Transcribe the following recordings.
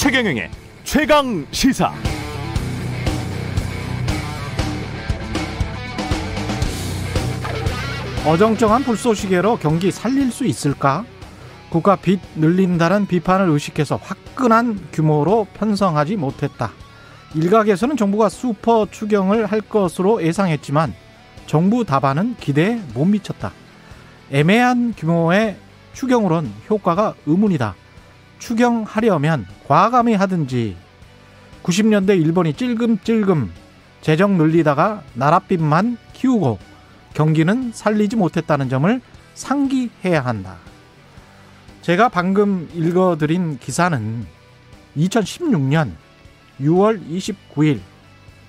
최경영의 최강 시사. 어정쩡한 불쏘시개로 경기 살릴 수 있을까? 국가 빚 늘린다는 비판을 의식해서 화끈한 규모로 편성하지 못했다. 일각에서는 정부가 슈퍼 추경을 할 것으로 예상했지만 정부 답안은 기대에 못 미쳤다. 애매한 규모의 추경으론 효과가 의문이다. 추경하려면 과감히 하든지. 90년대 일본이 찔금찔금 재정 늘리다가 나랏빚만 키우고 경기는 살리지 못했다는 점을 상기해야 한다. 제가 방금 읽어드린 기사는 2016년 6월 29일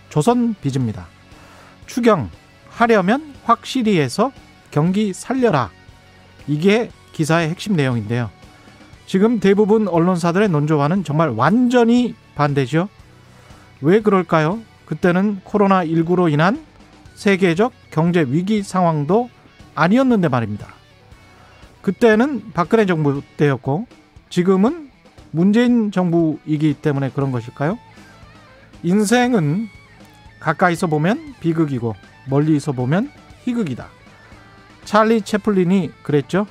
조선비즈입니다. 추경하려면 확실히 해서 경기 살려라. 이게 기사의 핵심 내용인데요. 지금 대부분 언론사들의 논조와는 정말 완전히 반대죠. 왜 그럴까요? 그때는 코로나19로 인한 세계적 경제 위기 상황도 아니었는데 말입니다. 그때는 박근혜 정부 때였고 지금은 문재인 정부이기 때문에 그런 것일까요? 인생은 가까이서 보면 비극이고 멀리서 보면 희극이다. 찰리 채플린이 그랬죠.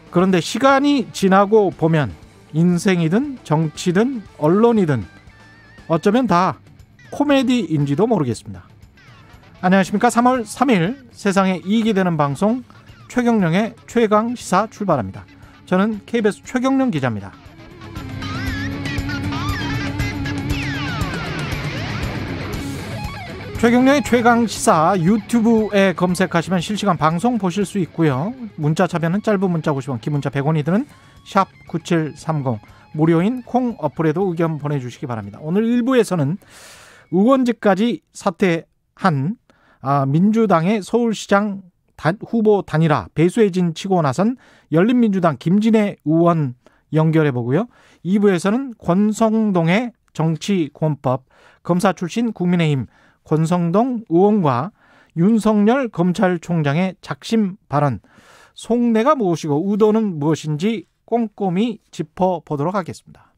그런데 시간이 지나고 보면 인생이든 정치든 언론이든 어쩌면 다 코미디인지도 모르겠습니다. 안녕하십니까. 3월 3일 세상에 이익이 되는 방송 최경령의 최강시사 출발합니다. 저는 KBS 최경령 기자입니다. 최경령의 최강시사 유튜브에 검색하시면 실시간 방송 보실 수 있고요. 문자 참여는 짧은 문자 50원, 긴 문자 100원이 드는 샵 9730 무료인 콩 어플에도 의견 보내주시기 바랍니다. 오늘 1부에서는 의원직까지 사퇴한 민주당의 서울시장 후보 단일화 배수의 진 치고 나선 열린민주당 김진애 의원 연결해보고요. 2부에서는 권성동의 정치권법 검사 출신 국민의힘 권성동 의원과 윤석열 검찰총장의 작심 발언, 속내가 무엇이고 의도는 무엇인지 꼼꼼히 짚어보도록 하겠습니다.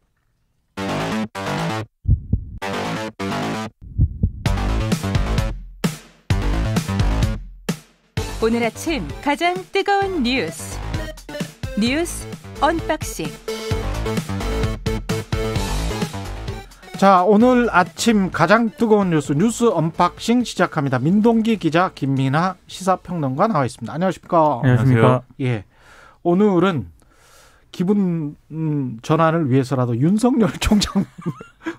오늘 아침 가장 뜨거운 뉴스 언박싱. 자, 오늘 아침 가장 뜨거운 뉴스 언박싱 시작합니다. 민동기 기자, 김민아 시사평론가 나와 있습니다. 안녕하십니까? 안녕하십니까? 예, 오늘은 기분 전환을 위해서라도 윤석열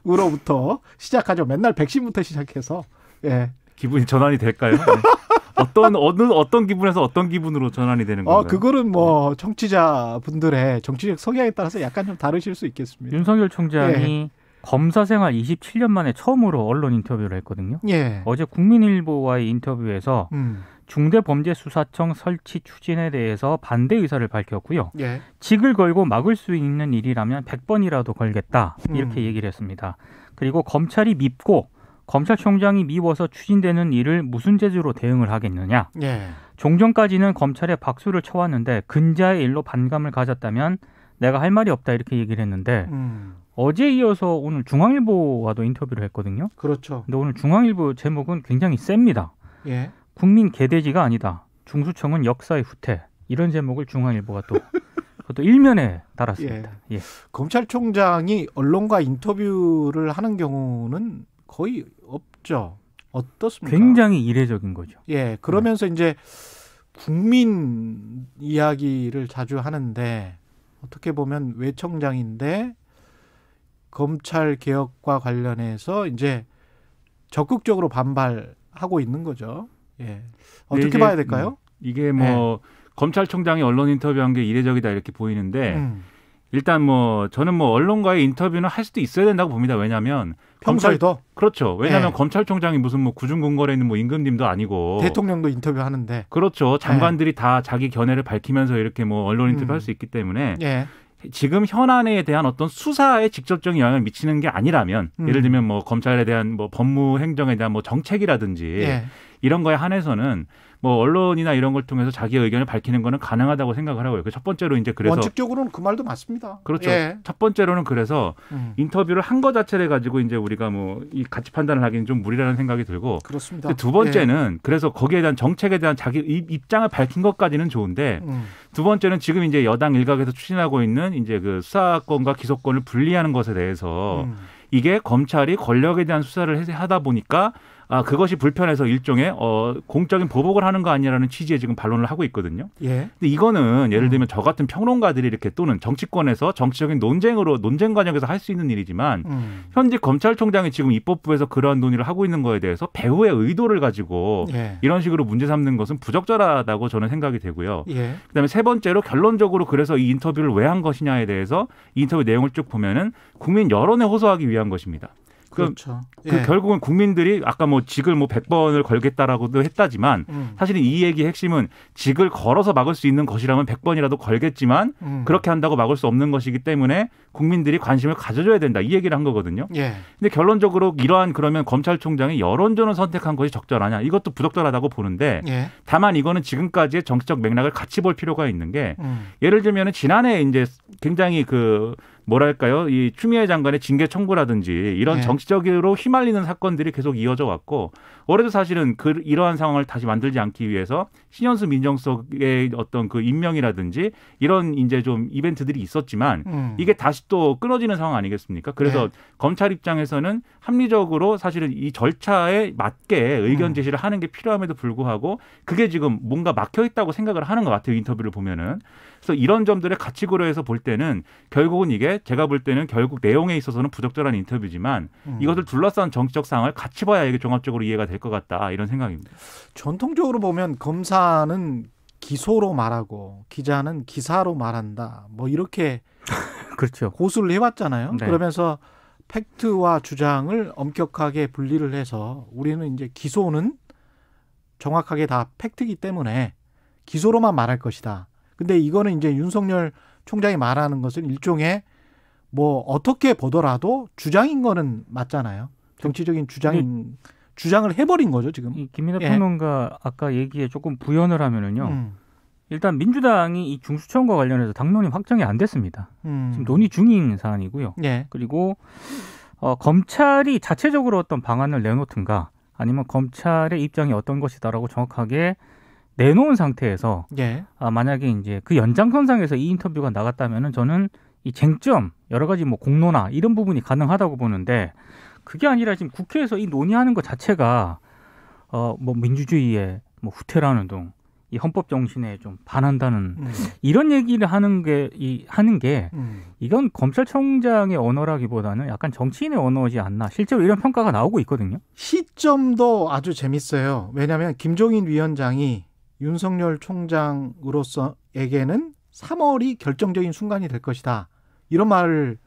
총장으로부터 시작하죠. 맨날 백신부터 시작해서. 예. 기분이 전환이 될까요? 네. 어떤 기분에서 어떤 기분으로 전환이 되는 건가요? 그거는 뭐 청취자분들의 정치적 성향에 따라서 약간 좀 다르실 수 있겠습니다. 윤석열 총장이 검사 생활 27년 만에 처음으로 언론 인터뷰를 했거든요. 예. 어제 국민일보와의 인터뷰에서 중대범죄수사청 설치 추진에 대해서 반대 의사를 밝혔고요. 예. 직을 걸고 막을 수 있는 일이라면 100번이라도 걸겠다. 이렇게 얘기를 했습니다. 그리고 검찰이 밉고 검찰총장이 미워서 추진되는 일을 무슨 재주로 대응을 하겠느냐. 예. 종전까지는 검찰에 박수를 쳐왔는데 근자의 일로 반감을 가졌다면 내가 할 말이 없다 이렇게 얘기를 했는데 어제 이어서 오늘 중앙일보와도 인터뷰를 했거든요. 그렇죠. 근데 오늘 중앙일보 제목은 굉장히 셉니다. 예. 국민 개돼지가 아니다. 중수청은 역사의 후퇴. 이런 제목을 중앙일보가 그것도 일면에 달았습니다. 예. 검찰총장이 언론과 인터뷰를 하는 경우는 거의 없죠. 어떻습니까? 굉장히 이례적인 거죠. 예. 그러면서 이제 국민 이야기를 자주 하는데 어떻게 보면 외청장인데 검찰 개혁과 관련해서 이제 적극적으로 반발하고 있는 거죠. 예. 어떻게 봐야 될까요? 이게 검찰총장이 언론 인터뷰한 게 이례적이다 이렇게 보이는데 일단 저는 언론과의 인터뷰는 할 수도 있어야 된다고 봅니다. 왜냐하면 평소에도 그렇죠. 왜냐하면 구중궁궐에 있는 임금님도 아니고 대통령도 인터뷰하는데 그렇죠. 장관들이 다 자기 견해를 밝히면서 이렇게 언론 인터뷰할 수 있기 때문에 지금 현안에 대한 어떤 수사에 직접적인 영향을 미치는 게 아니라면 예를 들면 검찰에 대한 법무 행정에 대한 정책이라든지 이런 거에 한해서는 뭐 언론이나 이런 걸 통해서 자기의 의견을 밝히는 거는 가능하다고 생각을 하고요. 첫 번째로 이제 그래서 원칙적으로는 그 말도 맞습니다. 그렇죠. 예. 첫 번째로는 그래서 인터뷰를 한 거 자체를 가지고 이제 우리가 뭐 이 가치 판단을 하기는 좀 무리라는 생각이 들고 그렇습니다. 두 번째는 그래서 거기에 대한 정책에 대한 자기 입장을 밝힌 것까지는 좋은데 두 번째는 지금 이제 여당 일각에서 추진하고 있는 이제 그 수사권과 기소권을 분리하는 것에 대해서 이게 검찰이 권력에 대한 수사를 하다 보니까 그것이 불편해서 일종의 공적인 보복을 하는 거 아니냐라는 취지의 지금 반론을 하고 있거든요. 예. 근데 이거는 예를 들면 저 같은 평론가들이 이렇게 또는 정치권에서 정치적인 논쟁 과정에서 할 수 있는 일이지만 현직 검찰총장이 지금 입법부에서 그러한 논의를 하고 있는 거에 대해서 배후의 의도를 가지고 이런 식으로 문제 삼는 것은 부적절하다고 저는 생각이 되고요. 그다음에 세 번째로 결론적으로 그래서 이 인터뷰를 왜 한 것이냐에 대해서 이 인터뷰 내용을 쭉 보면은 국민 여론에 호소하기 위한 것입니다. 그렇죠. 결국은 국민들이 아까 뭐 직을 뭐 100번을 걸겠다라고도 했다지만 사실은 이 얘기의 핵심은 직을 걸어서 막을 수 있는 것이라면 100번이라도 걸겠지만 그렇게 한다고 막을 수 없는 것이기 때문에 국민들이 관심을 가져줘야 된다. 이 얘기를 한 거거든요. 근데 결론적으로 이러한 그러면 검찰총장이 여론전을 선택한 것이 적절하냐. 이것도 부적절하다고 보는데 다만 이거는 지금까지의 정치적 맥락을 같이 볼 필요가 있는 게 예를 들면 지난해 이제 굉장히 뭐랄까요? 이 추미애 장관의 징계 청구라든지 이런 정치적으로 휘말리는 사건들이 계속 이어져 왔고 올해도 사실은 이러한 상황을 다시 만들지 않기 위해서 신현수 민정수석의 어떤 그 임명이라든지 이런 이제 좀 이벤트들이 있었지만 이게 다시 또 끊어지는 상황 아니겠습니까? 그래서 검찰 입장에서는 합리적으로 사실은 이 절차에 맞게 의견 제시를 하는 게 필요함에도 불구하고 그게 지금 뭔가 막혀 있다고 생각을 하는 것 같아요. 인터뷰를 보면은. 그래서 이런 점들을 같이 고려해서 볼 때는 결국은 이게 제가 볼 때는 결국 내용에 있어서는 부적절한 인터뷰지만 이것을 둘러싼 정치적 상황을 같이 봐야 이게 종합적으로 이해가 될 것 같다 이런 생각입니다. 전통적으로 보면 검사는 기소로 말하고 기자는 기사로 말한다. 뭐 이렇게 그렇죠. 고수를 해왔잖아요. 네. 그러면서 팩트와 주장을 엄격하게 분리를 해서 우리는 이제 기소는 정확하게 다 팩트이기 때문에 기소로만 말할 것이다. 근데 이거는 이제 윤석열 총장이 말하는 것은 일종의 뭐 어떻게 보더라도 주장인 거는 맞잖아요. 정치적인 주장을 해버린 거죠 지금. 김민하 평론가 아까 얘기에 조금 부연을 하면은요. 일단 민주당이 이 중수청과 관련해서 당론이 확정이 안 됐습니다. 지금 논의 중인 사안이고요. 그리고 검찰이 자체적으로 어떤 방안을 내놓든가 아니면 검찰의 입장이 어떤 것이다라고 정확하게 내놓은 상태에서 만약에 이제 그 연장선상에서 이 인터뷰가 나갔다면은 저는 이 쟁점 여러 가지 뭐 공론화 이런 부분이 가능하다고 보는데 그게 아니라 지금 국회에서 이 논의하는 것 자체가 뭐 민주주의의 뭐 후퇴라는 등 이 헌법 정신에 좀 반한다는 이런 얘기를 하는 게 이건 검찰총장의 언어라기보다는 약간 정치인의 언어지 않나. 실제로 이런 평가가 나오고 있거든요. 시점도 아주 재밌어요. 왜냐하면 김종인 위원장이 윤석열 총장으로서에게는 3월이 결정적인 순간이 될 것이다. 이런 말을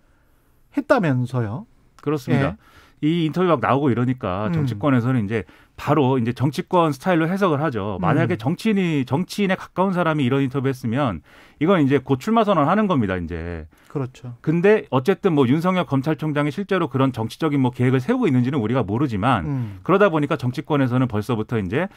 했다면서요. 그렇습니다. 이 인터뷰 막 나오고 이러니까 정치권에서는 이제 바로 이제 정치권 스타일로 해석을 하죠. 만약에 정치인에 가까운 사람이 이런 인터뷰 했으면 이건 이제 곧 출마 선언하는 겁니다, 이제. 그렇죠. 근데 어쨌든 뭐 윤석열 검찰총장이 실제로 그런 정치적인 뭐 계획을 세우고 있는지는 우리가 모르지만 그러다 보니까 정치권에서는 벌써부터 이제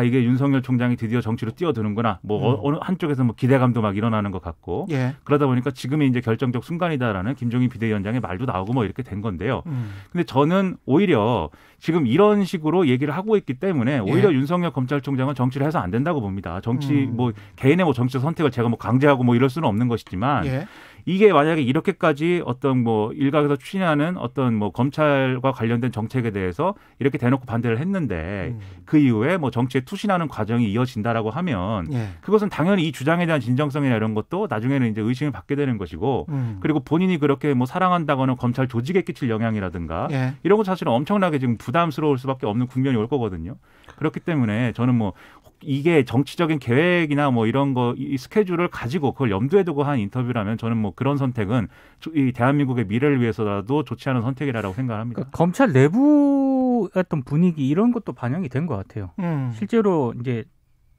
이게 윤석열 총장이 드디어 정치로 뛰어드는구나. 뭐 어느 한쪽에서 뭐 기대감도 막 일어나는 것 같고. 그러다 보니까 지금이 이제 결정적 순간이다라는 김종인 비대위원장의 말도 나오고 뭐 이렇게 된 건데요. 근데 저는 오히려 지금 이런 식으로 얘기를 하고 있기 때문에 오히려 윤석열 검찰총장은 정치를 해서 안 된다고 봅니다. 정치 뭐 개인의 뭐 정치적 선택을 제가 뭐 강제하고 뭐 이럴 수는 없는 것이지만 이게 만약에 이렇게까지 어떤 뭐 일각에서 추진하는 어떤 뭐 검찰과 관련된 정책에 대해서 이렇게 대놓고 반대를 했는데 그 이후에 뭐 정치에 투신하는 과정이 이어진다라고 하면 그것은 당연히 이 주장에 대한 진정성이나 이런 것도 나중에는 이제 의심을 받게 되는 것이고 그리고 본인이 그렇게 뭐 사랑한다거나 검찰 조직에 끼칠 영향이라든가 이런 것 사실은 엄청나게 지금 부담스러울 수밖에 없는 국면이 올 거거든요. 그렇기 때문에 저는 뭐 이게 정치적인 계획이나 뭐 이런 거 이 스케줄을 가지고 그걸 염두에 두고 한 인터뷰라면 저는 뭐 그런 선택은 이 대한민국의 미래를 위해서라도 좋지 않은 선택이라고 생각합니다. 그러니까 검찰 내부 어떤 분위기 이런 것도 반영이 된 것 같아요. 실제로 이제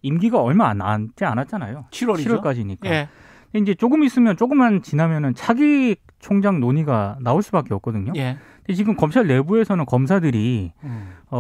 임기가 얼마 남지 않았잖아요. 7월까지니까. 이제 조금 있으면 조금만 지나면은 차기 총장 논의가 나올 수밖에 없거든요. 근데 지금 검찰 내부에서는 검사들이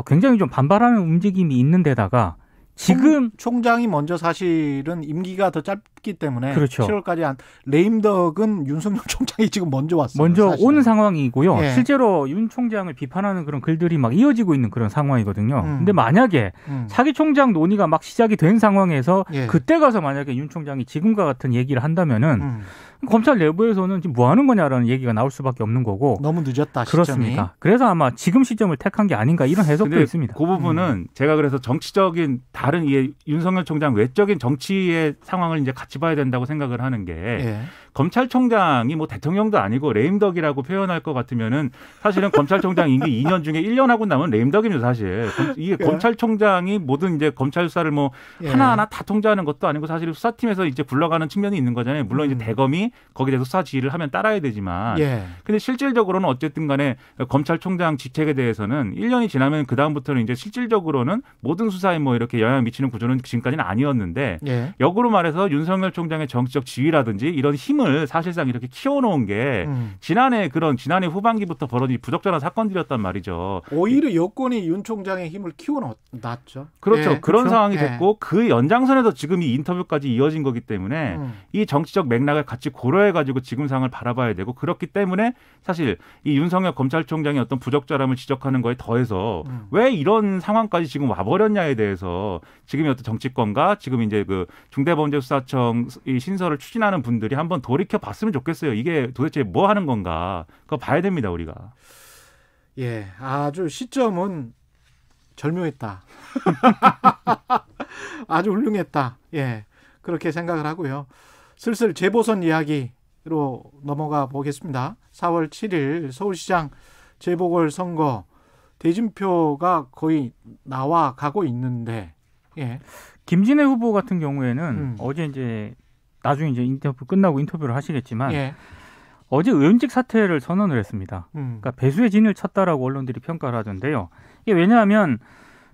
굉장히 좀 반발하는 움직임이 있는 데다가 지금 총장이 먼저 사실은 임기가 더 짧기 때문에 그렇죠. 7월까지 레임덕은 윤석열 총장이 지금 먼저 왔어요. 먼저 사실은. 온 상황이고요. 예. 실제로 윤 총장을 비판하는 그런 글들이 막 이어지고 있는 그런 상황이거든요. 근데 만약에 차기 총장 논의가 막 시작이 된 상황에서 예. 그때 가서 만약에 윤 총장이 지금과 같은 얘기를 한다면은 검찰 내부에서는 지금 뭐 하는 거냐라는 얘기가 나올 수밖에 없는 거고. 너무 늦었다. 그렇습니다. 그래서 아마 지금 시점을 택한 게 아닌가 이런 해석도 있습니다. 그 부분은 제가 그래서 정치적인 다른 윤석열 총장 외적인 정치의 상황을 이제 같이 봐야 된다고 생각을 하는 게 예. 검찰총장이 뭐 대통령도 아니고 레임덕이라고 표현할 것 같으면은 사실은 검찰총장 임기 2년 중에 1년 하고 나면 레임덕입니다, 사실. 이게 예. 검찰총장이 모든 이제 검찰 수사를 뭐 예. 하나하나 다 통제하는 것도 아니고 사실 수사팀에서 이제 굴러가는 측면이 있는 거잖아요. 물론 이제 대검이 거기에 대해서 수사 지휘를 하면 따라야 되지만. 예. 근데 실질적으로는 어쨌든 간에 검찰총장 직책에 대해서는 1년이 지나면 그다음부터는 이제 실질적으로는 모든 수사에 뭐 이렇게 영향을 미치는 구조는 지금까지는 아니었는데 예. 역으로 말해서 윤석열 총장의 정치적 지위라든지 이런 힘을 사실상 이렇게 키워놓은 게 지난해 후반기부터 벌어진 부적절한 사건들이었단 말이죠. 오히려 여권이 윤 총장의 힘을 키워놨죠. 그렇죠. 예, 그런 그렇죠? 상황이 예. 됐고 그 연장선에서 지금 이 인터뷰까지 이어진 거기 때문에 이 정치적 맥락을 같이 고려해가지고 지금 상황을 바라봐야 되고 그렇기 때문에 사실 이 윤석열 검찰총장의 어떤 부적절함을 지적하는 거에 더해서 왜 이런 상황까지 지금 와버렸냐에 대해서 지금의 어떤 정치권과 지금 이제 그 중대범죄수사청 이 신설을 추진하는 분들이 한번 돌이켜 봤으면 좋겠어요. 이게 도대체 뭐 하는 건가? 그거 봐야 됩니다, 우리가. 예, 아주 시점은 절묘했다. 아주 훌륭했다. 예, 그렇게 생각을 하고요. 슬슬 재보선 이야기로 넘어가 보겠습니다. 4월 7일 서울시장 재보궐선거 대진표가 거의 나와 가고 있는데, 예. 김진애 후보 같은 경우에는 어제 이제 나중에 이제 인터뷰 끝나고 인터뷰를 하시겠지만 예. 어제 의원직 사퇴를 선언을 했습니다. 그러니까 배수의 진을 쳤다라고 언론들이 평가를 하던데요. 이게 왜냐하면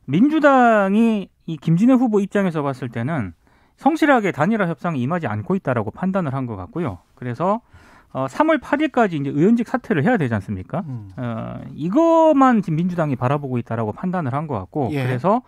민주당이 이 김진애 후보 입장에서 봤을 때는 성실하게 단일화 협상에 임하지 않고 있다라고 판단을 한 것 같고요. 그래서 3월 8일까지 이제 의원직 사퇴를 해야 되지 않습니까? 이것만 지금 민주당이 바라보고 있다라고 판단을 한 것 같고, 예. 그래서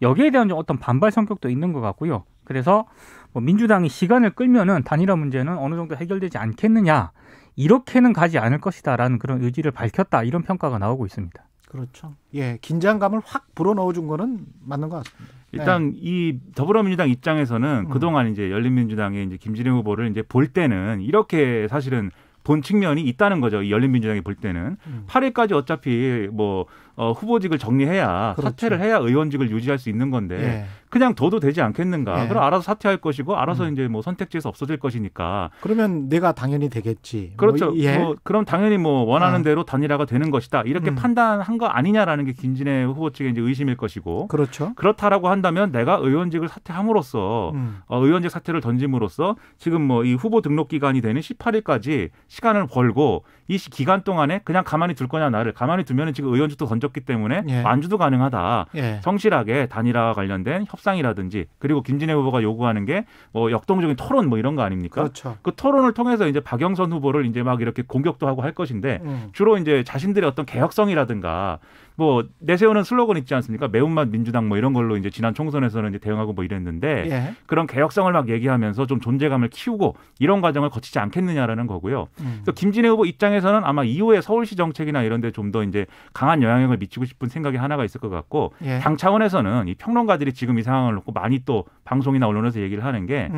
여기에 대한 좀 어떤 반발 성격도 있는 것 같고요. 그래서 뭐 민주당이 시간을 끌면은 단일화 문제는 어느 정도 해결되지 않겠느냐, 이렇게는 가지 않을 것이다라는 그런 의지를 밝혔다, 이런 평가가 나오고 있습니다. 그렇죠. 예, 긴장감을 확 불어넣어준 거는 맞는 것 같습니다. 일단 이 더불어민주당 입장에서는 그동안 이제 열린민주당의 이제 김진애 후보를 이제 볼 때는 이렇게 사실은 본 측면이 있다는 거죠. 이 열린민주당이 볼 때는 8일까지 어차피 뭐 후보직을 정리해야 그렇죠. 사퇴를 해야 의원직을 유지할 수 있는 건데 예. 그냥 둬도 되지 않겠는가. 예. 그럼 알아서 사퇴할 것이고 알아서 이제 뭐 선택지에서 없어질 것이니까. 그러면 내가 당연히 되겠지. 그렇죠. 예. 뭐 그럼 당연히 뭐 원하는 대로 단일화가 되는 것이다. 이렇게 판단한 거 아니냐라는 게 김진애 후보 측의 이제 의심일 것이고. 그렇죠. 그렇다라고 한다면 내가 의원직을 사퇴함으로써 의원직 사퇴를 던짐으로써 지금 뭐 이 후보 등록 기간이 되는 18일까지 시간을 벌고 이 기간 동안에 그냥 가만히 둘 거냐 나를 가만히 두면은 지금 의원직도 던졌기 때문에 예. 완주도 가능하다. 예. 성실하게 단일화와 관련된 협상이라든지 그리고 김진애 후보가 요구하는 게 뭐 역동적인 토론 뭐 이런 거 아닙니까? 그렇죠. 그 토론을 통해서 이제 박영선 후보를 이제 막 이렇게 공격도 하고 할 것인데 주로 이제 자신들의 어떤 개혁성이라든가 뭐 내세우는 슬로건 있지 않습니까? 매운맛 민주당 뭐 이런 걸로 이제 지난 총선에서는 이제 대응하고 뭐 이랬는데 예. 그런 개혁성을 막 얘기하면서 좀 존재감을 키우고 이런 과정을 거치지 않겠느냐라는 거고요. 그래서 김진애 후보 입장에서는 아마 이후에 서울시 정책이나 이런 데 좀 더 이제 강한 영향력을 미치고 싶은 생각이 하나가 있을 것 같고 예. 당 차원에서는 이 평론가들이 지금 이 상황을 놓고 많이 또 방송이나 언론에서 얘기를 하는 게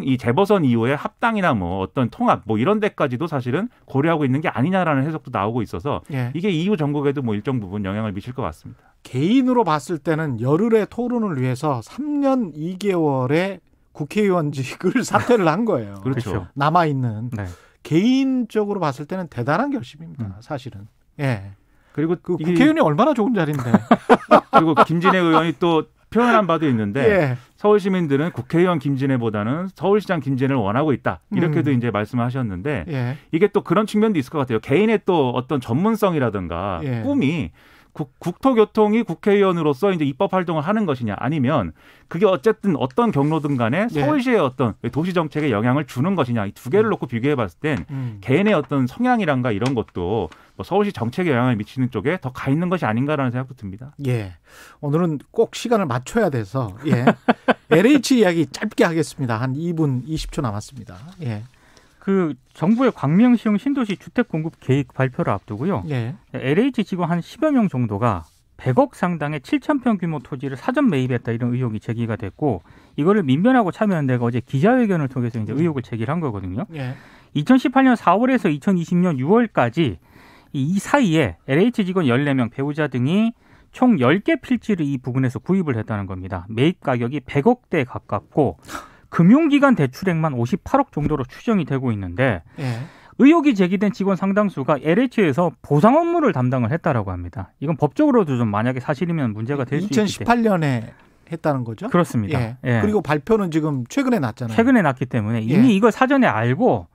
이 재보선 이후에 합당이나 뭐 어떤 통합 뭐 이런 데까지도 사실은 고려하고 있는 게 아니냐라는 해석도 나오고 있어서 예. 이게 이후 정국에도 뭐 일정 부분 영향을 미칠 것 같습니다. 개인으로 봤을 때는 열흘의 토론을 위해서 3년 2개월의 국회의원직을 사퇴를 한 거예요. 그렇죠. 남아있는. 네. 개인적으로 봤을 때는 대단한 결심입니다. 사실은. 예. 그리고 그 국회의원이 얼마나 좋은 자리인데. 그리고 김진애 의원이 또 표현한 바도 있는데 예. 서울 시민들은 국회의원 김진애보다는 서울시장 김진애를 원하고 있다. 이렇게도 이제 말씀을 하셨는데 예. 이게 또 그런 측면도 있을 것 같아요. 개인의 또 어떤 전문성이라든가 예. 꿈이 국토교통이 국회의원으로서 이제 입법 활동을 하는 것이냐 아니면 그게 어쨌든 어떤 경로든 간에 서울시의 어떤 도시 정책에 영향을 주는 것이냐 이 두 개를 놓고 비교해 봤을 땐 개인의 어떤 성향이란가 이런 것도 뭐 서울시 정책에 영향을 미치는 쪽에 더 가 있는 것이 아닌가라는 생각도 듭니다. 예. 오늘은 꼭 시간을 맞춰야 돼서 LH 이야기 짧게 하겠습니다. 한 2분 20초 남았습니다. 예. 그 정부의 광명시형 신도시 주택 공급 계획 발표를 앞두고요. LH 직원 한 10여 명 정도가 100억 상당의 7,000평 규모 토지를 사전 매입했다 이런 의혹이 제기가 됐고 이거를 민변하고 참여연대가 어제 기자회견을 통해서 이제 의혹을 제기한 거거든요. 2018년 4월에서 2020년 6월까지 이 사이에 LH 직원 14명 배우자 등이 총 10개 필지를 이 부근에서 구입을 했다는 겁니다. 매입 가격이 100억대에 가깝고 금융기관 대출액만 58억 정도로 추정이 되고 있는데 의혹이 제기된 직원 상당수가 LH에서 보상 업무를 담당을 했다라고 합니다. 이건 법적으로도 좀 만약에 사실이면 문제가 될 수 있기 때문에. 2018년에 했다는 거죠? 그렇습니다. 그리고 발표는 지금 최근에 났잖아요. 최근에 났기 때문에 이미 이걸 사전에 알고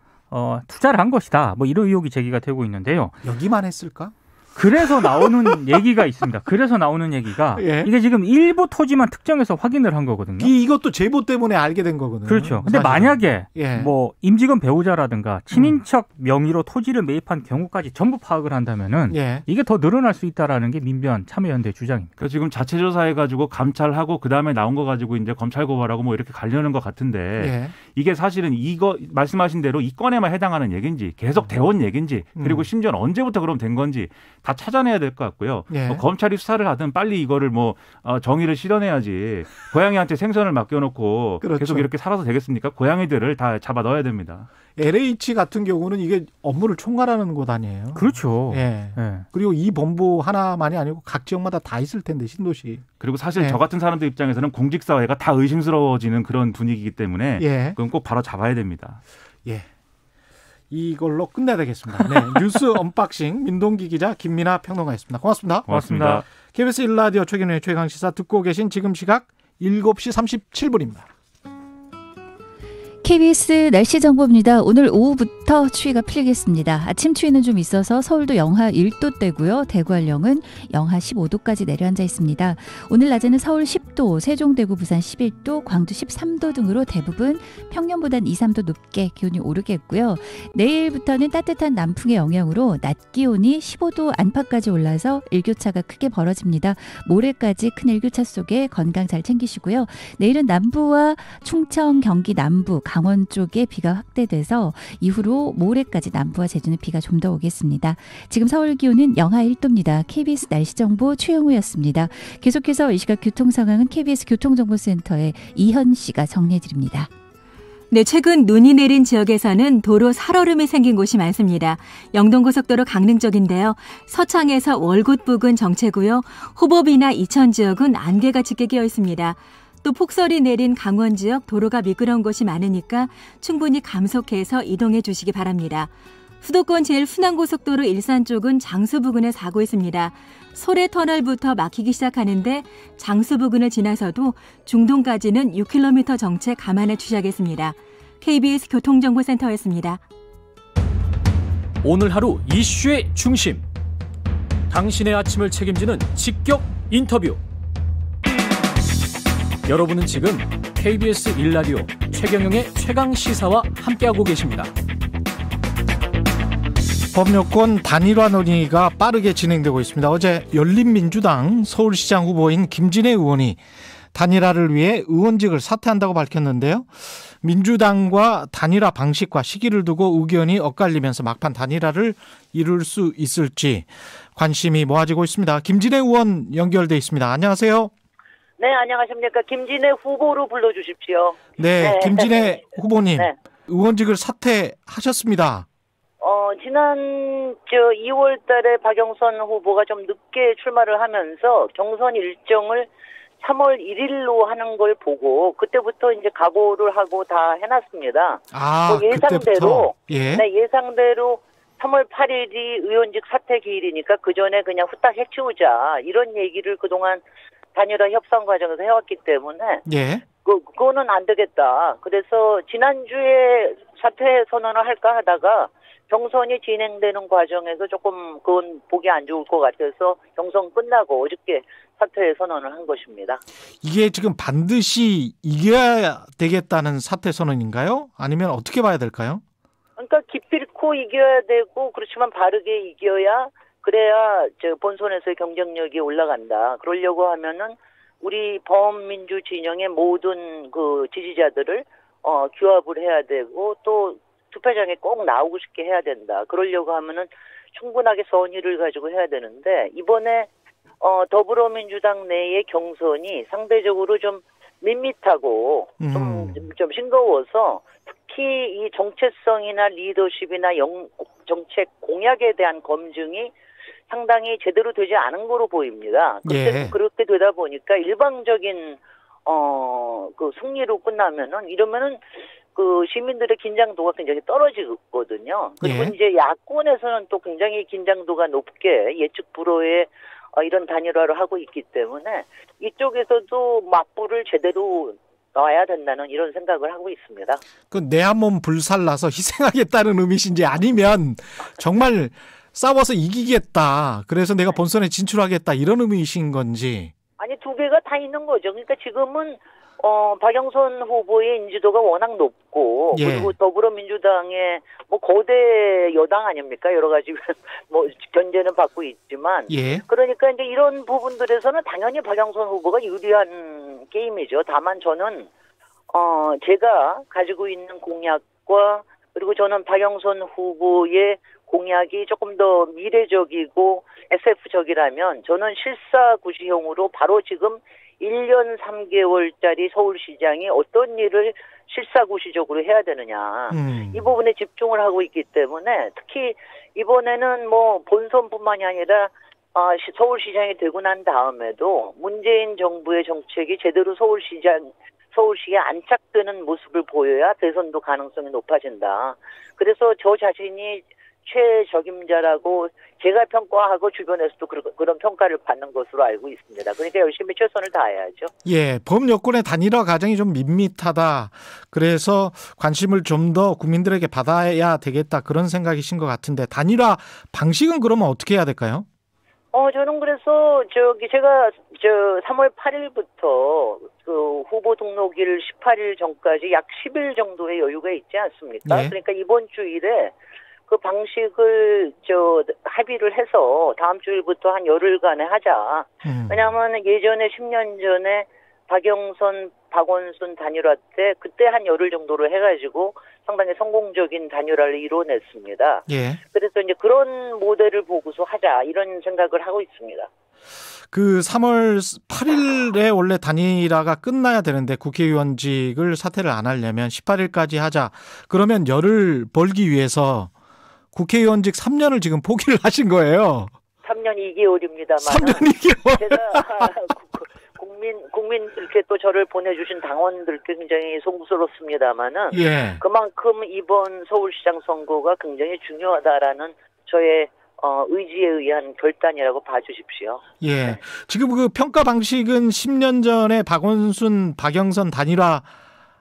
투자를 한 것이다. 뭐 이런 의혹이 제기가 되고 있는데요. 여기만 했을까? 그래서 나오는 얘기가 있습니다. 그래서 나오는 얘기가 이게 지금 일부 토지만 특정해서 확인을 한 거거든요. 이것도 제보 때문에 알게 된 거거든요. 그렇죠. 근데 만약에 뭐 임직원 배우자라든가 친인척 명의로 토지를 매입한 경우까지 전부 파악을 한다면은 이게 더 늘어날 수 있다라는 게 민변 참여연대 주장입니다. 그러니까 지금 자체 조사해가지고 감찰하고 그 다음에 나온 거 가지고 이제 검찰 고발하고 뭐 이렇게 가려는 것 같은데 이게 사실은 이거 말씀하신 대로 이 건에만 해당하는 얘기인지 계속 돼온 얘기인지 그리고 심지어는 언제부터 그럼 된 건지 다 찾아내야 될 것 같고요. 뭐 검찰이 수사를 하든 빨리 이거를 뭐 정의를 실현해야지 고양이한테 생선을 맡겨놓고 계속 이렇게 살아서 되겠습니까? 고양이들을 다 잡아 넣어야 됩니다. LH 같은 경우는 이게 업무를 총괄하는 곳 아니에요? 그렇죠. 그리고 이 본부 하나만이 아니고 각 지역마다 다 있을 텐데 신도시. 그리고 사실 저 같은 사람들 입장에서는 공직사회가 다 의심스러워지는 그런 분위기이기 때문에 그건 꼭 바로 잡아야 됩니다. 이걸로 끝내야 되겠습니다. 뉴스 언박싱 민동기 기자 김민아 평론가였습니다. 고맙습니다. 고맙습니다. KBS 1라디오 최경영의 최강시사 듣고 계신 지금 시각 7시 37분입니다. KBS 날씨 정보입니다. 오늘 오후부터 추위가 풀리겠습니다. 아침 추위는 좀 있어서 서울도 영하 1도대고요. 대구 한령은 영하 15도까지 내려앉아 있습니다. 오늘 낮에는 서울 10도, 세종, 대구, 부산 11도, 광주 13도 등으로 대부분 평년보단 2, 3도 높게 기온이 오르겠고요. 내일부터는 따뜻한 남풍의 영향으로 낮 기온이 15도 안팎까지 올라서 일교차가 크게 벌어집니다. 모레까지 큰 일교차 속에 건강 잘 챙기시고요. 내일은 남부와 충청, 경기 남부, 강원 쪽에 비가 확대돼서 이후로 모레까지 남부와 제주는 비가 좀 더 오겠습니다. 지금 서울 기온은 영하 1도입니다. KBS 날씨정보 최영우였습니다. 계속해서 이 시각 교통 상황은 KBS 교통정보센터의 이현 씨가 정리해드립니다. 네, 최근 눈이 내린 지역에서는 도로 살얼음이 생긴 곳이 많습니다. 영동고속도로 강릉 쪽인데요. 서창에서 월곶 부근 정체고요. 호법이나 이천 지역은 안개가 짙게 끼어 있습니다. 또 폭설이 내린 강원 지역 도로가 미끄러운 곳이 많으니까 충분히 감속해서 이동해 주시기 바랍니다. 수도권 제1순환고속도로 일산 쪽은 장수 부근에 사고 있습니다. 소래터널부터 막히기 시작하는데 장수 부근을 지나서도 중동까지는 6km 정체 감안해 주셔야겠습니다. KBS 교통정보센터였습니다. 오늘 하루 이슈의 중심. 당신의 아침을 책임지는 직격 인터뷰. 여러분은 지금 KBS 1라디오 최경영의 최강시사와 함께하고 계십니다. 법요건 단일화 논의가 빠르게 진행되고 있습니다. 어제 열린민주당 서울시장 후보인 김진애 의원이 단일화를 위해 의원직을 사퇴한다고 밝혔는데요. 민주당과 단일화 방식과 시기를 두고 의견이 엇갈리면서 막판 단일화를 이룰 수 있을지 관심이 모아지고 있습니다. 김진애 의원 연결돼 있습니다. 안녕하세요. 네, 안녕하십니까. 김진애 후보로 불러주십시오. 네, 김진애 후보님. 의원직을 사퇴하셨습니다. 지난 2월 달에 박영선 후보가 좀 늦게 출마를 하면서 경선 일정을 3월 1일로 하는 걸 보고 그때부터 이제 각오를 하고 다 해놨습니다. 예상대로 예상대로 3월 8일이 의원직 사퇴 기일이니까 그 전에 그냥 후딱 해치우자 이런 얘기를 그동안 단일화 협상 과정에서 해왔기 때문에 그거는 안 되겠다. 그래서 지난주에 사퇴 선언을 할까 하다가 경선이 진행되는 과정에서 조금 그건 보기 안 좋을 것 같아서 경선 끝나고 어저께 사퇴 선언을 한 것입니다. 이게 지금 반드시 이겨야 되겠다는 사퇴 선언인가요? 아니면 어떻게 봐야 될까요? 그러니까 기필코 이겨야 되고 그렇지만 바르게 이겨야 그래야 본선에서의 경쟁력이 올라간다. 그러려고 하면은 우리 범민주 진영의 모든 그 지지자들을 규합을 해야 되고 또 투표장에 꼭 나오고 싶게 해야 된다. 그러려고 하면은 충분하게 선의를 가지고 해야 되는데 이번에 더불어민주당 내의 경선이 상대적으로 좀 밋밋하고 좀 싱거워서 특히 이 정체성이나 리더십이나 정책 공약에 대한 검증이 상당히 제대로 되지 않은 거로 보입니다. 그렇게 되다 보니까 일방적인 그 승리로 끝나면은 이러면은 그 시민들의 긴장도가 굉장히 떨어지거든요. 그리고 이제 야권에서는 또 굉장히 긴장도가 높게 예측 불허의 이런 단일화를 하고 있기 때문에 이쪽에서도 맞불을 제대로 놔야 된다는 이런 생각을 하고 있습니다. 그 내 한 몸 불살라서 희생하겠다는 의미신지 아니면 정말 싸워서 이기겠다. 그래서 내가 본선에 진출하겠다 이런 의미이신 건지. 아니 두 개가 다 있는 거죠. 그러니까 지금은 박영선 후보의 인지도가 워낙 높고 그리고 더불어민주당의 뭐 거대 여당 아닙니까? 여러 가지 뭐 견제는 받고 있지만 그러니까 이제 이런 부분들에서는 당연히 박영선 후보가 유리한 게임이죠. 다만 저는 제가 가지고 있는 공약과 그리고 저는 박영선 후보의 공약이 조금 더 미래적이고 SF적이라면 저는 실사구시형으로 바로 지금 1년 3개월짜리 서울시장이 어떤 일을 실사구시적으로 해야 되느냐. 이 부분에 집중을 하고 있기 때문에 특히 이번에는 뭐 본선뿐만이 아니라 서울시장이 되고 난 다음에도 문재인 정부의 정책이 제대로 서울시에 안착되는 모습을 보여야 대선도 가능성이 높아진다. 그래서 저 자신이 최적임자라고 제가 평가하고 주변에서도 그런 평가를 받는 것으로 알고 있습니다. 그러니까 열심히 최선을 다해야죠. 범여권의 단일화 과정이 좀 밋밋하다. 그래서 관심을 좀 더 국민들에게 받아야 되겠다. 그런 생각이신 것 같은데 단일화 방식은 그러면 어떻게 해야 될까요? 저는 그래서 제가 3월 8일부터 그 후보 등록일 18일 전까지 약 10일 정도의 여유가 있지 않습니까? 그러니까 이번 주일에 그 방식을 합의를 해서 다음 주일부터 한 열흘간에 하자. 왜냐하면 예전에 10년 전에 박영선, 박원순 단일화 때 그때 한 열흘 정도로 해가지고 상당히 성공적인 단일화를 이뤄냈습니다. 그래서 이제 그런 모델을 보고서 하자 이런 생각을 하고 있습니다. 그 3월 8일에 원래 단일화가 끝나야 되는데 국회의원직을 사퇴를 안 하려면 18일까지 하자. 그러면 열을 벌기 위해서 국회의원직 3년을 지금 포기를 하신 거예요. 3년 2개월입니다만. 3년 2개월. 제가 국민들께 또 저를 보내주신 당원들께 굉장히 송구스럽습니다만은 그만큼 이번 서울시장 선거가 굉장히 중요하다라는 저의 의지에 의한 결단이라고 봐주십시오. 지금 그 평가 방식은 10년 전에 박원순, 박영선 단일화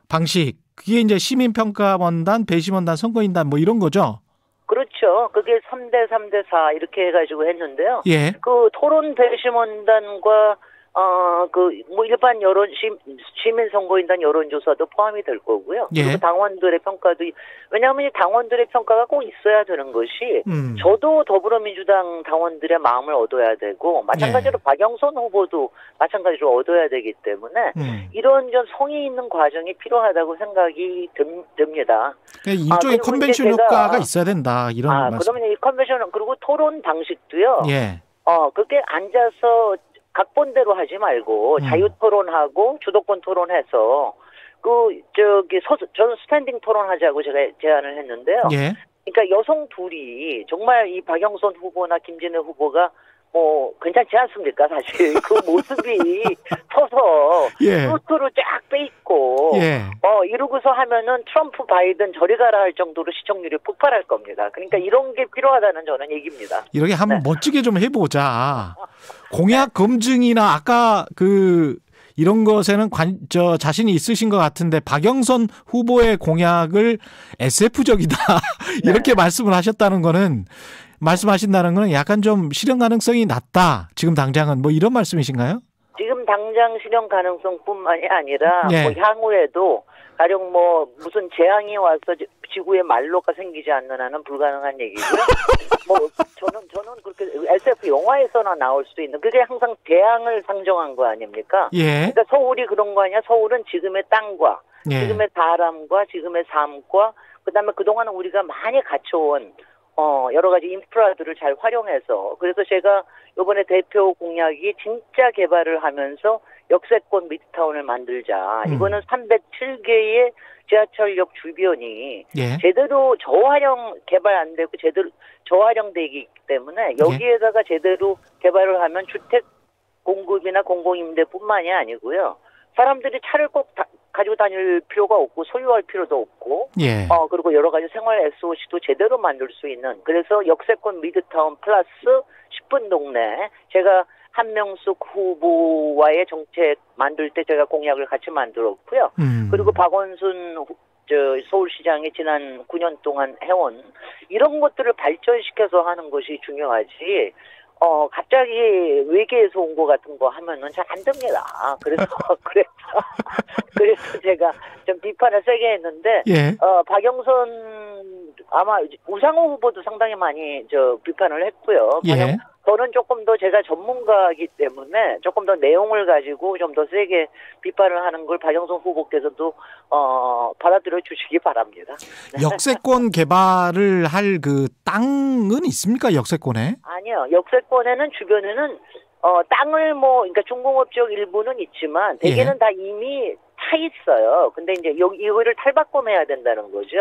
방식 그게 이제 시민평가원단, 배심원단, 선거인단 뭐 이런 거죠? 그렇죠. 그게 3대 3대 4 이렇게 해가지고 했는데요. 그 토론 배심원단과 뭐 일반 시민 선거인단 여론조사도 포함이 될 거고요. 그리고 당원들의 평가도, 왜냐하면 이 당원들의 평가가 꼭 있어야 되는 것이, 저도 더불어민주당 당원들의 마음을 얻어야 되고, 마찬가지로 박영선 후보도 마찬가지로 얻어야 되기 때문에, 이런 좀 성의 있는 과정이 필요하다고 생각이 듭니다. 일종의 컨벤션 효과가 있어야 된다, 이런 말씀. 그러면 이 컨벤션, 그리고 토론 방식도요, 그게 앉아서 각본대로 하지 말고 자유 토론하고 주도권 토론해서 저는 스탠딩 토론하자고 제가 제안을 했는데요. 그러니까 여성 둘이 정말 이 박영선 후보나 김진애 후보가 뭐 괜찮지 않습니까? 사실 그 모습이 서서 루트로 쫙 빼있고 이러고서 하면은 트럼프 바이든 저리 가라 할 정도로 시청률이 폭발할 겁니다. 그러니까 이런 게 필요하다는 저는 얘기입니다. 이렇게 한번 멋지게 좀 해보자. 공약 검증이나 아까 그 이런 것에는 자신이 있으신 것 같은데 박영선 후보의 공약을 SF적이다 이렇게 네. 말씀하신다는 거는 약간 좀 실현 가능성이 낮다. 지금 당장은 뭐 이런 말씀이신가요? 지금 당장 실현 가능성뿐만이 아니라 네. 뭐 향후에도 가령 뭐 무슨 재앙이 와서 지구에 말로가 생기지 않는 한은 불가능한 얘기고요. 뭐 저는 그렇게 SF 영화에서나 나올 수 있는 그게 항상 재앙을 상정한 거 아닙니까? 예. 그러니까 서울이 그런 거 아니야? 서울은 지금의 땅과 예. 지금의 사람과 지금의 삶과 그다음에 그동안 우리가 많이 갖춰온 여러 가지 인프라들을 잘 활용해서 그래서 제가 이번에 대표 공약이 진짜 개발을 하면서 역세권 미드타운을 만들자. 이거는 307개의 지하철역 주변이 예. 제대로 저활용 개발 안 되고 제대로 저활용되기 때문에 여기에다가 제대로 개발을 하면 주택 공급이나 공공임대뿐만이 아니고요. 사람들이 차를 꼭 가지고 다닐 필요가 없고 소유할 필요도 없고 예. 그리고 여러 가지 생활 SOC도 제대로 만들 수 있는 그래서 역세권 미드타운 플러스 10분 동네 제가 한명숙 후보와의 정책 만들 때 제가 공약을 같이 만들었고요. 그리고 박원순 서울시장이 지난 9년 동안 해온 이런 것들을 발전시켜서 하는 것이 중요하지. 갑자기 외계에서 온 거 같은 거 하면은 잘 안 됩니다. 그래서 제가 좀 비판을 세게 했는데, 예. 박영선 아마 우상호 후보도 상당히 많이 비판을 했고요. 예. 저는 조금 더 제가 전문가이기 때문에 조금 더 내용을 가지고 좀 더 세게 비판을 하는 걸 박영선 후보께서도 받아들여 주시기 바랍니다. 역세권 개발을 할 그 땅은 있습니까? 역세권에? 아니요. 역세권에는 주변에는 땅을 그러니까 중공업지역 일부는 있지만 대개는 다 이미 차 있어요. 근데 이제 이거를 탈바꿈해야 된다는 거죠.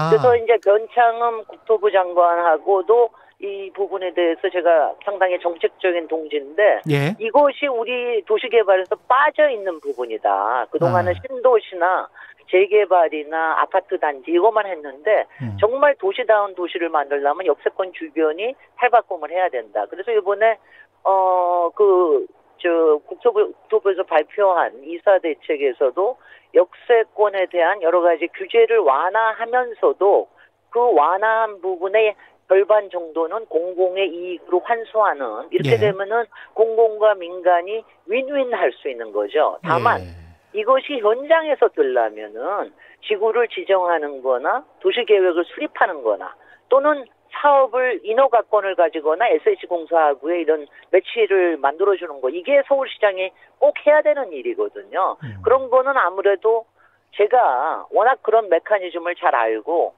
그래서 이제 변창흠 국토부 장관하고도 이 부분에 대해서 제가 상당히 정책적인 동지인데 이것이 우리 도시개발에서 빠져있는 부분이다. 그동안은 신도시나 재개발이나 아파트 단지 이것만 했는데 정말 도시다운 도시를 만들려면 역세권 주변이 탈바꿈을 해야 된다. 그래서 이번에 국토부에서 발표한 이사 대책에서도 역세권에 대한 여러 가지 규제를 완화하면서도 그 완화한 부분의 절반 정도는 공공의 이익으로 환수하는 이렇게 되면은 공공과 민간이 윈윈 할 수 있는 거죠. 다만 이것이 현장에서 되려면은 지구를 지정하는 거나 도시계획을 수립하는 거나 또는 사업을 인허가권을 가지거나 SH공사하고의 이런 매치를 만들어주는 거 이게 서울시장이 꼭 해야 되는 일이거든요. 그런 거는 아무래도 제가 워낙 그런 메커니즘을 잘 알고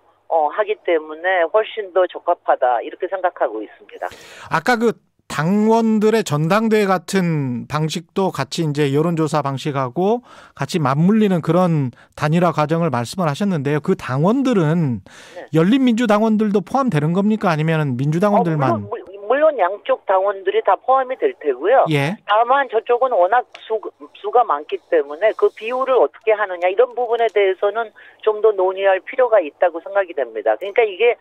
하기 때문에 훨씬 더 적합하다 이렇게 생각하고 있습니다. 아까 그 당원들의 전당대회 같은 방식도 같이 이제 여론조사 방식하고 같이 맞물리는 그런 단일화 과정을 말씀을 하셨는데요. 그 당원들은 열린민주당원들도 포함되는 겁니까? 아니면 민주당원들만? 물론 양쪽 당원들이 다 포함이 될 테고요. 다만 저쪽은 워낙 수가 많기 때문에 그 비율을 어떻게 하느냐 이런 부분에 대해서는 좀 더 논의할 필요가 있다고 생각이 됩니다. 그러니까 이게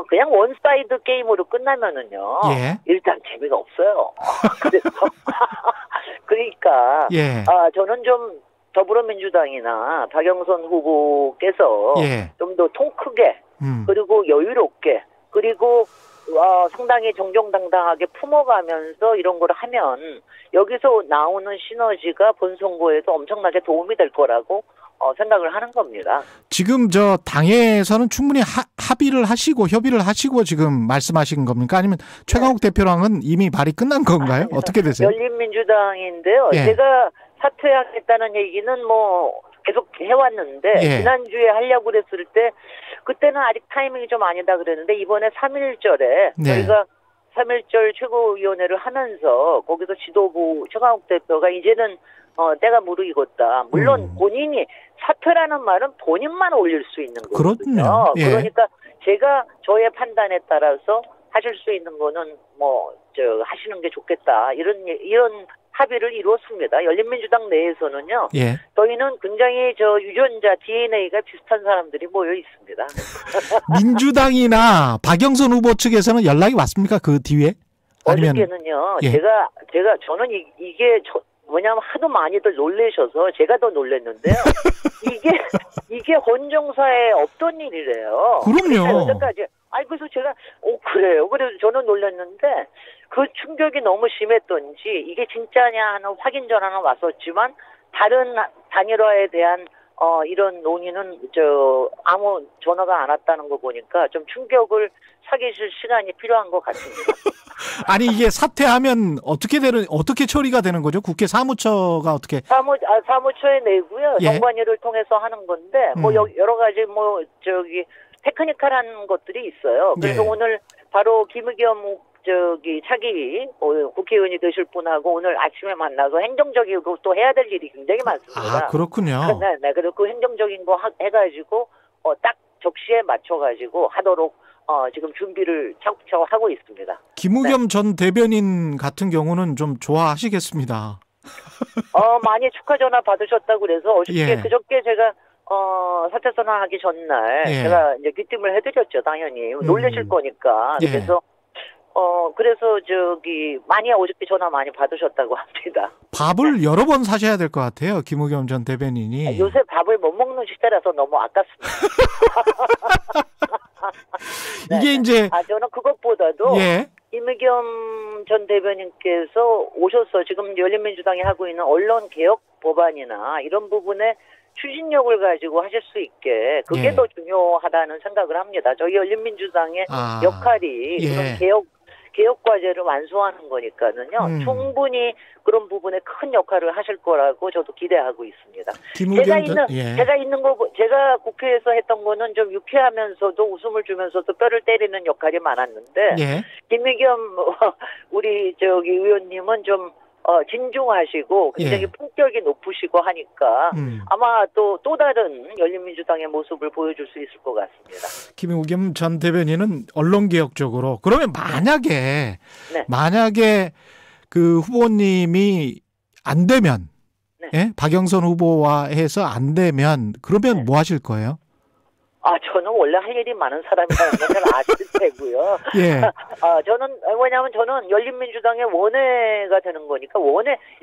그냥 원사이드 게임으로 끝나면은요. 일단 재미가 없어요. 그래서 그러니까 저는 좀 더불어민주당이나 박영선 후보께서 좀 더 통 크게 그리고 여유롭게 그리고 상당히 정정당당하게 품어가면서 이런 걸 하면 여기서 나오는 시너지가 본선거에도 엄청나게 도움이 될 거라고 생각을 하는 겁니다. 지금 저 당에서는 충분히 합의를 하시고 협의를 하시고 지금 말씀하신 겁니까? 아니면 최강욱 대표랑은 이미 발의 끝난 건가요? 어떻게 되세요? 열린민주당인데요. 제가 사퇴하겠다는 얘기는 계속 해왔는데 지난주에 하려고 그랬을 때 그때는 아직 타이밍이 좀 아니다 그랬는데 이번에 3.1절에 저희가 3.1절 최고위원회를 하면서 거기서 지도부 최강욱 대표가 이제는 때가 무르익었다. 물론 본인이 사퇴라는 말은 본인만 올릴 수 있는 거거든요. 그러니까 제가 저의 판단에 따라서 하실 수 있는 거는 하시는 게 좋겠다. 이런 합의를 이루었습니다. 열린민주당 내에서는요. 저희는 굉장히 유전자 DNA가 비슷한 사람들이 모여 있습니다. 민주당이나 박영선 후보 측에서는 연락이 왔습니까? 그 뒤에? 어저께는요. 저는 이게 왜냐하면 하도 많이들 놀라셔서 제가 더 놀랐는데요. 이게 헌정사에 없던 일이래요. 그럼요. 여태까지. 그래서 제가 그래요. 그래서 저는 놀랐는데 그 충격이 너무 심했던지 이게 진짜냐 하는 확인 전화는 왔었지만 다른 단일화에 대한 이런 논의는 아무 전화가 안 왔다는 거 보니까 좀 충격을 사귀실 시간이 필요한 것 같습니다. 아니 이게 사퇴하면 어떻게 처리가 되는 거죠? 국회 사무처가 어떻게? 사무처에 내고요. 예. 정관위를 통해서 하는 건데 뭐 여러 가지 테크니컬한 것들이 있어요. 그래서 예. 오늘 바로 김의겸 차기 국회의원이 되실 분하고 오늘 아침에 만나서 행정적이고 또 해야 될 일이 굉장히 많습니다. 그렇군요. 네. 그리고 그 행정적인 거 해가지고 딱 적시에 맞춰가지고 하도록 지금 준비를 차곡차곡 하고 있습니다. 김의겸 전 대변인 같은 경우는 좀 좋아하시겠습니다. 많이 축하 전화 받으셨다고 그래서 그저께 제가 사퇴 선언하기 전날 제가 이제 귀띔을 해드렸죠. 당연히 놀라실 거니까. 그래서 많이 어저께 전화 많이 받으셨다고 합니다. 밥을 여러 번 사셔야 될 것 같아요. 김의겸 전 대변인이. 요새 밥을 못 먹는 시대라서 너무 아깝습니다. 이게 이제 저는 그것보다도 김의겸 전 대변인께서 오셔서 지금 열린민주당이 하고 있는 언론 개혁 법안이나 이런 부분에 추진력을 가지고 하실 수 있게 그게 더 중요하다는 생각을 합니다. 저희 열린민주당의 역할이 그런 개혁 과제를 완수하는 거니까는요. 충분히 그런 부분에 큰 역할을 하실 거라고 저도 기대하고 있습니다. 제가 국회에서 했던 거는 좀 유쾌하면서도 웃음을 주면서도 뼈를 때리는 역할이 많았는데 김의겸 우리 의원님은 좀 진중하시고 굉장히 품격이 높으시고 하니까 아마 또 다른 열린민주당의 모습을 보여줄 수 있을 것 같습니다. 김의겸 전 대변인은 언론개혁적으로 그러면 만약에 그 후보님이 안 되면 박영선 후보와 해서 안 되면 그러면 뭐 하실 거예요? 저는 원래 할 일이 많은 사람이라는 걸 잘 아실 테고요. 저는 열린민주당의 원외가 되는 거니까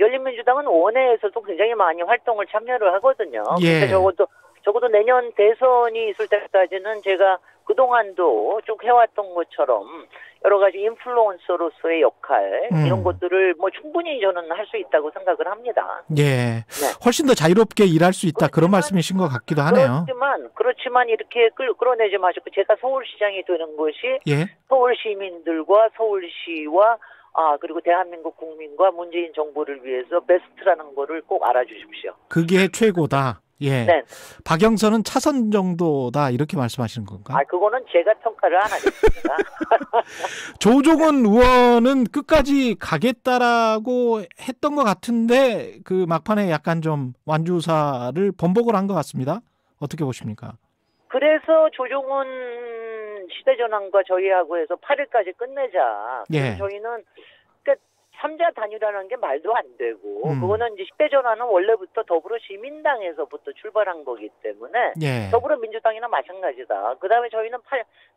열린민주당은 원외에서도 굉장히 많이 활동을 참여를 하거든요. 근데 적어도 내년 대선이 있을 때까지는 제가 그동안도 쭉 해왔던 것처럼 여러 가지 인플루언서로서의 역할 이런 것들을 충분히 저는 할 수 있다고 생각을 합니다. 훨씬 더 자유롭게 일할 수 있다 그런 말씀이신 것 같기도 하네요. 그렇지만 이렇게 끌어내지 마시고 제가 서울시장이 되는 것이 서울 시민들과 서울시와 그리고 대한민국 국민과 문재인 정부를 위해서 베스트라는 거를 꼭 알아주십시오. 그게 최고다. 박영선은 차선 정도다 이렇게 말씀하시는 건가? 그거는 제가 평가를 안 하겠습니다. 조종원 의원은 끝까지 가겠다라고 했던 것 같은데 그 막판에 약간 좀 완주사를 번복을 한 것 같습니다. 어떻게 보십니까? 그래서 조종원 시대전환과 저희하고 해서 8일까지 끝내자. 저희는 3자 단일화라는 게 말도 안 되고 그거는 이제 10대 전환은 원래부터 더불어시민당에서부터 출발한 거기 때문에 더불어민주당이나 마찬가지다. 그다음에 저희는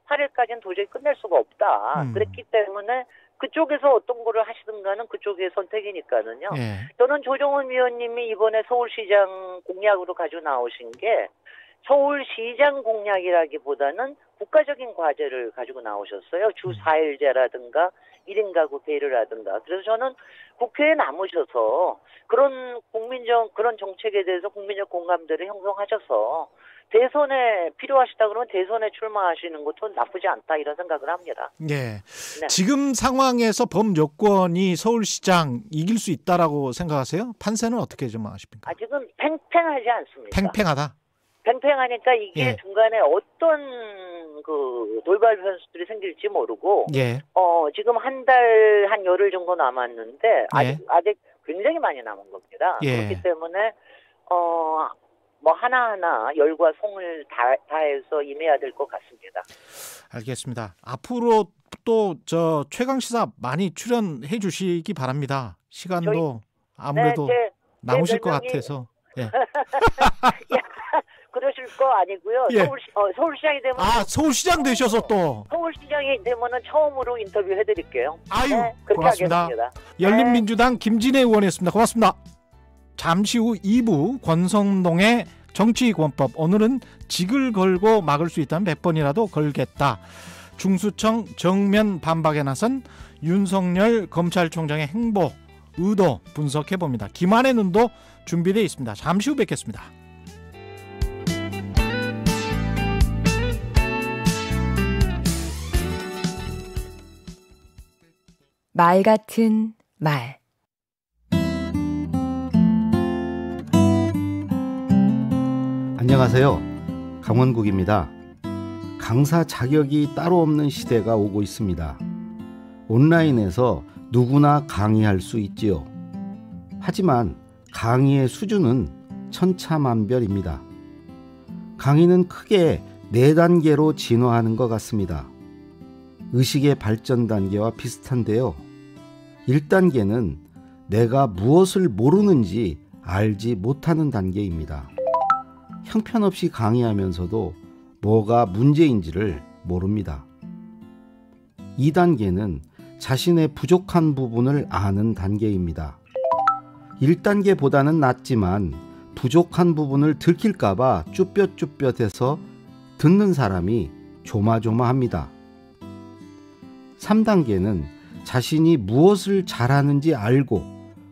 8일까지는 도저히 끝낼 수가 없다. 그랬기 때문에 그쪽에서 어떤 거를 하시든가는 그쪽의 선택이니까는요. 저는 조정훈 위원님이 이번에 서울시장 공약으로 가지고 나오신 게 서울시장 공약이라기보다는 국가적인 과제를 가지고 나오셨어요. 주 4일제라든가 1인 가구 배려라든가. 그래서 저는 국회에 남으셔서 그런 정책에 대해서 국민적 공감대를 형성하셔서 대선에 필요하시다 그러면 대선에 출마하시는 것도 나쁘지 않다 이런 생각을 합니다. 지금 상황에서 범여권이 서울시장 이길 수 있다라고 생각하세요? 판세는 어떻게 좀 아십니까? 지금 팽팽하지 않습니다. 팽팽하다? 팽팽하니까 이게 중간에 어떤 돌발 변수들이 생길지 모르고 지금 한 열흘 정도 남았는데 아직 굉장히 많이 남은 겁니다. 그렇기 때문에 하나하나 열과 성을 다해서 임해야 될 것 같습니다. 알겠습니다. 앞으로 또 최강시사 많이 출연해 주시기 바랍니다. 시간도 아무래도 남으실 것 같아서. 그러실 거 아니고요. 서울시장이 되면 서울시장 되셔서 또 서울시장이 되면은 처음으로 인터뷰 해드릴게요. 그렇게 고맙습니다. 하겠습니다. 열린민주당 김진애 의원이었습니다. 고맙습니다. 잠시 후 2부 권성동의 정치권법. 오늘은 직을 걸고 막을 수 있다면 100번이라도 걸겠다. 중수청 정면 반박에 나선 윤석열 검찰총장의 행보, 의도 분석해봅니다. 김한의 눈도 준비되어 있습니다. 잠시 후 뵙겠습니다. 말 같은 말. 안녕하세요. 강원국입니다. 강사 자격이 따로 없는 시대가 오고 있습니다. 온라인에서 누구나 강의할 수 있지요. 하지만 강의의 수준은 천차만별입니다. 강의는 크게 4단계로 진화하는 것 같습니다. 의식의 발전 단계와 비슷한데요. 1단계는 내가 무엇을 모르는지 알지 못하는 단계입니다. 형편없이 강의하면서도 뭐가 문제인지를 모릅니다. 2단계는 자신의 부족한 부분을 아는 단계입니다. 1단계보다는 낫지만 부족한 부분을 들킬까봐 쭈뼛쭈뼛해서 듣는 사람이 조마조마합니다. 3단계는 자신이 무엇을 잘하는지 알고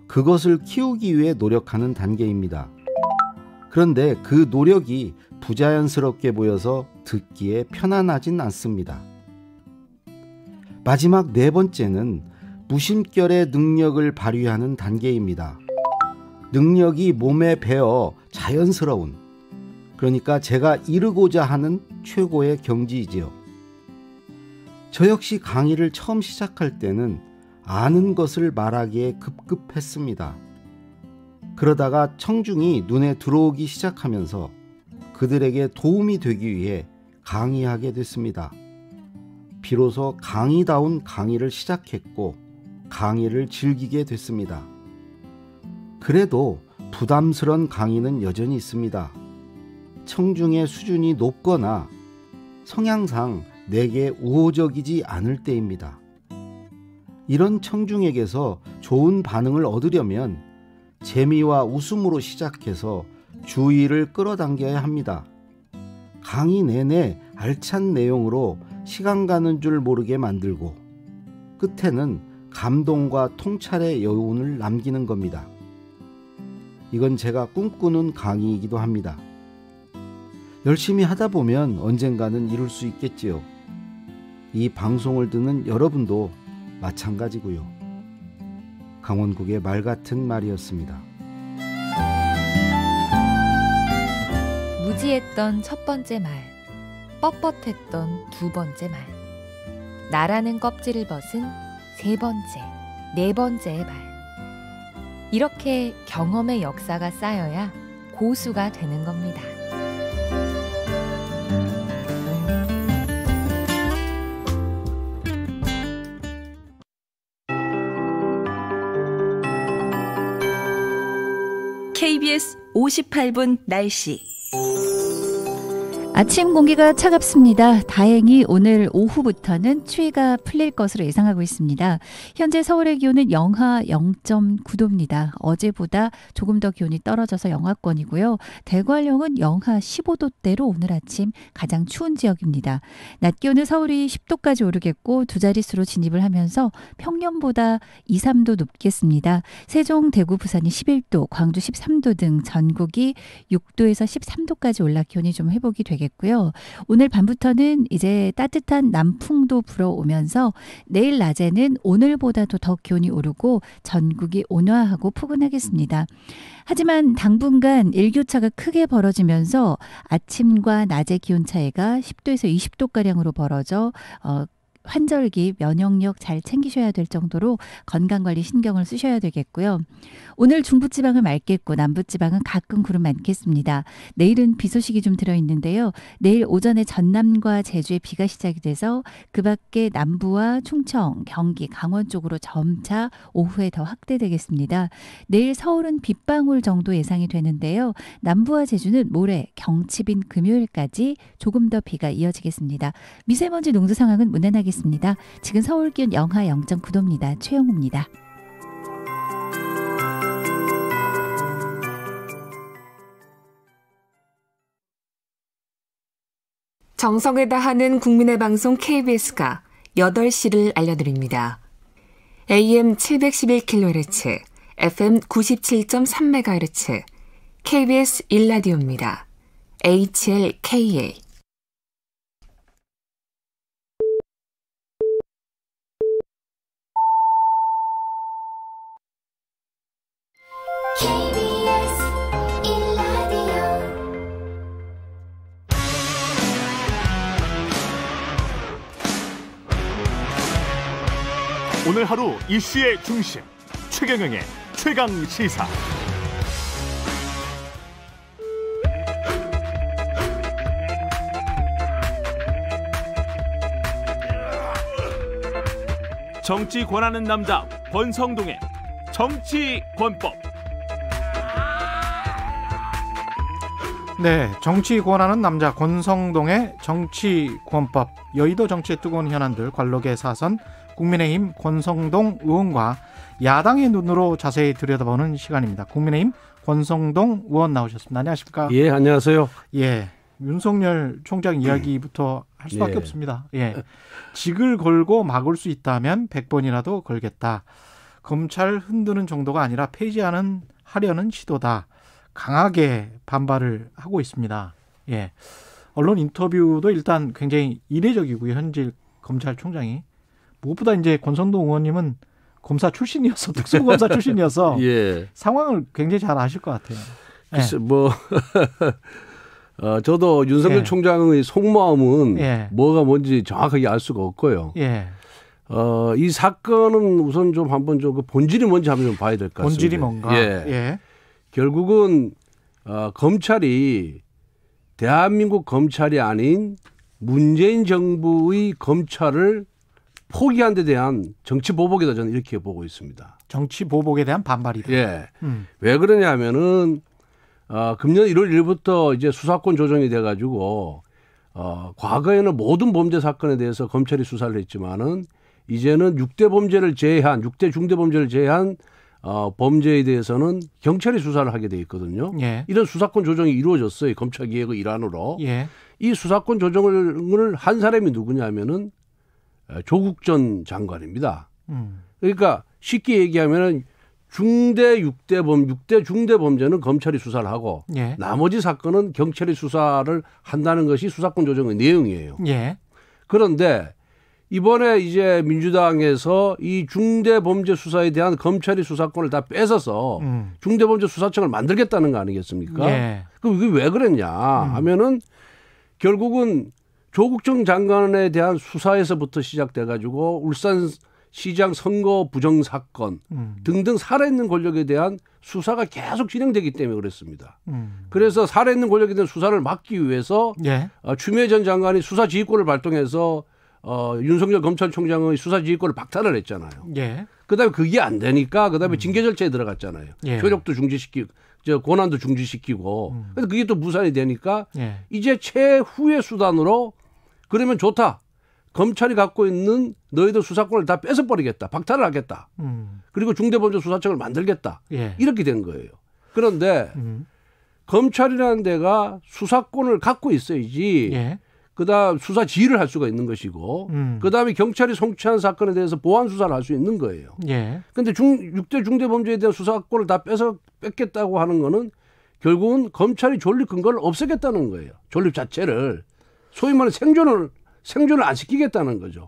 그것을 키우기 위해 노력하는 단계입니다. 그런데 그 노력이 부자연스럽게 보여서 듣기에 편안하진 않습니다. 마지막 4번째는 무심결의 능력을 발휘하는 단계입니다. 능력이 몸에 배어 자연스러운, 그러니까 제가 이루고자 하는 최고의 경지이지요. 저 역시 강의를 처음 시작할 때는 아는 것을 말하기에 급급했습니다. 그러다가 청중이 눈에 들어오기 시작하면서 그들에게 도움이 되기 위해 강의하게 됐습니다. 비로소 강의다운 강의를 시작했고 강의를 즐기게 됐습니다. 그래도 부담스러운 강의는 여전히 있습니다. 청중의 수준이 높거나 성향상 내게 우호적이지 않을 때입니다. 이런 청중에게서 좋은 반응을 얻으려면 재미와 웃음으로 시작해서 주의를 끌어당겨야 합니다. 강의 내내 알찬 내용으로 시간 가는 줄 모르게 만들고 끝에는 감동과 통찰의 여운을 남기는 겁니다. 이건 제가 꿈꾸는 강의이기도 합니다. 열심히 하다 보면 언젠가는 이룰 수 있겠지요. 이 방송을 듣는 여러분도 마찬가지고요. 강원국의 말 같은 말이었습니다. 무지했던 첫 번째 말, 뻣뻣했던 두 번째 말, 나라는 껍질을 벗은 세 번째, 네 번째의 말. 이렇게 경험의 역사가 쌓여야 고수가 되는 겁니다. KBS 58분 날씨. 아침 공기가 차갑습니다. 다행히 오늘 오후부터는 추위가 풀릴 것으로 예상하고 있습니다. 현재 서울의 기온은 영하 0.9도입니다. 어제보다 조금 더 기온이 떨어져서 영하권이고요. 대관령은 영하 15도대로 오늘 아침 가장 추운 지역입니다. 낮 기온은 서울이 10도까지 오르겠고 두 자릿수로 진입을 하면서 평년보다 2, 3도 높겠습니다. 세종, 대구, 부산이 11도, 광주 13도 등 전국이 6도에서 13도까지 올라 기온이 좀 회복이 되겠습니다. 고요. 오늘 밤부터는 이제 따뜻한 남풍도 불어오면서 내일 낮에는 오늘보다도 더 기온이 오르고 전국이 온화하고 푸근하겠습니다. 하지만 당분간 일교차가 크게 벌어지면서 아침과 낮의 기온 차이가 10도에서 20도가량으로 벌어져 환절기 면역력 잘 챙기셔야 될 정도로 건강관리 신경을 쓰셔야 되겠고요. 오늘 중부지방은 맑겠고 남부지방은 가끔 구름 많겠습니다. 내일은 비 소식이 좀 들어있는데요. 내일 오전에 전남과 제주에 비가 시작이 돼서 그 밖에 남부와 충청, 경기, 강원 쪽으로 점차 오후에 더 확대되겠습니다. 내일 서울은 빗방울 정도 예상이 되는데요. 남부와 제주는 모레, 경칩인 금요일까지 조금 더 비가 이어지겠습니다. 미세먼지 농도 상황은 무난하겠습니다. 지금 서울 기온 영하 0.9도입니다. 최영우입니다. 정성을 다하는 국민의 방송 KBS가 8시를 알려드립니다. AM 711kHz, FM 97.3MHz, KBS 1라디오입니다. HLKA. 오늘 하루 이슈의 중심 최경영의 최강시사. 정치 권하는 남자 권성동의 정치권법. 네, 정치 권하는 남자 권성동의 정치권법. 여의도 정치의 뜨거운 현안들, 관록의 사선, 국민의힘 권성동 의원과 야당의 눈으로 자세히 들여다보는 시간입니다. 국민의힘 권성동 의원 나오셨습니다. 안녕하십니까? 예, 안녕하세요. 예, 윤석열 총장 이야기부터 할 수밖에 없습니다. 예, 직을 걸고 막을 수 있다면 100번이라도 걸겠다. 검찰 흔드는 정도가 아니라 폐지하려는 시도다. 강하게 반발을 하고 있습니다. 예, 언론 인터뷰도 일단 굉장히 이례적이고요. 현직 검찰총장이. 무엇보다 이제 권성동 의원님은 검사 출신이어서 특수검사 출신이어서 예. 상황을 굉장히 잘 아실 것 같아요. 글쎄, 뭐 저도 윤석열 총장의 속마음은 뭐가 뭔지 정확하게 알 수가 없고요. 이 사건은 우선 좀 한번 좀 그 본질이 뭔지 한번 좀 봐야 될 것 같습니다. 본질이 뭔가. 결국은 검찰이 대한민국 검찰이 아닌 문재인 정부의 검찰을 포기한 데 대한 정치 보복이다, 저는 이렇게 보고 있습니다. 정치 보복에 대한 반발이다. 예. 왜 그러냐면은 금년 1월 1일부터 이제 수사권 조정이 돼가지고 과거에는 모든 범죄 사건에 대해서 검찰이 수사를 했지만은 이제는 6대 범죄를 제외한 6대 중대 범죄를 제외한 범죄에 대해서는 경찰이 수사를 하게 돼 있거든요. 이런 수사권 조정이 이루어졌어요. 검찰 개혁의 일환으로. 이 수사권 조정을 한 사람이 누구냐면은 조국 전 장관입니다. 그러니까 쉽게 얘기하면은 중대 6대 중대 범죄는 검찰이 수사를 하고 나머지 사건은 경찰이 수사를 한다는 것이 수사권 조정의 내용이에요. 그런데 이번에 이제 민주당에서 이 중대 범죄 수사에 대한 검찰이 수사권을 다 뺏어서 중대 범죄 수사청을 만들겠다는 거 아니겠습니까? 그럼 이게 왜 그랬냐 하면은 결국은 조국 전 장관에 대한 수사에서부터 시작돼가지고 울산시장 선거 부정 사건 등등 살아있는 권력에 대한 수사가 계속 진행되기 때문에 그랬습니다. 그래서 살아있는 권력에 대한 수사를 막기 위해서 추미애 전 장관이 수사지휘권을 발동해서 윤석열 검찰총장의 수사지휘권을 박탈을 했잖아요. 그다음에 그게 안 되니까 그다음에 징계 절차에 들어갔잖아요. 효력도 중지시키고 권한도 중지시키고. 그래서 그게 또 무산이 되니까 이제 최후의 수단으로 그러면 좋다. 검찰이 갖고 있는 너희들 수사권을 다 뺏어버리겠다. 박탈을 하겠다. 그리고 중대범죄수사청을 만들겠다. 이렇게 된 거예요. 그런데 검찰이라는 데가 수사권을 갖고 있어야지 그다음 수사 지휘를 할 수가 있는 것이고 그다음에 경찰이 성취한 사건에 대해서 보완 수사를 할 수 있는 거예요. 그런데 6대 중대범죄에 대한 수사권을 다 뺏겠다고 하는 거는 결국은 검찰이 존립 근거를 없애겠다는 거예요. 존립 자체를. 소위 말하는 생존을 안 시키겠다는 거죠.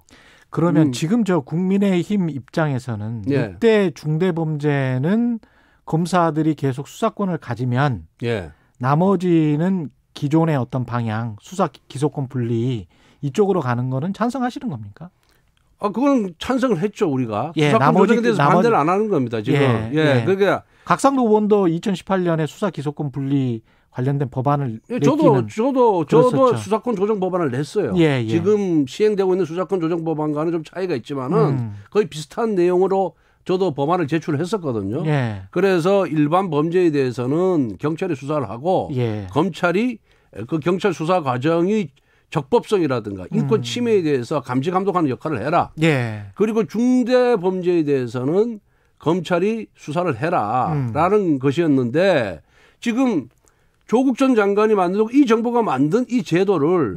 그러면 지금 저 국민의힘 입장에서는 6대 중대범죄는 검사들이 계속 수사권을 가지면 나머지는 기존의 어떤 방향, 수사 기소권 분리 이쪽으로 가는 거는 찬성하시는 겁니까? 그건 찬성을 했죠, 우리가. 수사권 조정에 대해서 반대를 안 하는 겁니다, 지금. 그러니까 각상도 의원도 2018년에 수사 기소권 분리 관련된 법안을 저도 수사권 조정 법안을 냈어요. 지금 시행되고 있는 수사권 조정 법안과는 좀 차이가 있지만은 거의 비슷한 내용으로 저도 법안을 제출했었거든요. 그래서 일반 범죄에 대해서는 경찰이 수사를 하고 검찰이 그 경찰 수사 과정이 적법성이라든가 인권 침해에 대해서 감시 감독하는 역할을 해라. 그리고 중대 범죄에 대해서는 검찰이 수사를 해라라는 것이었는데 지금 조국 전 장관이 만들고 이 정부가 만든 이 제도를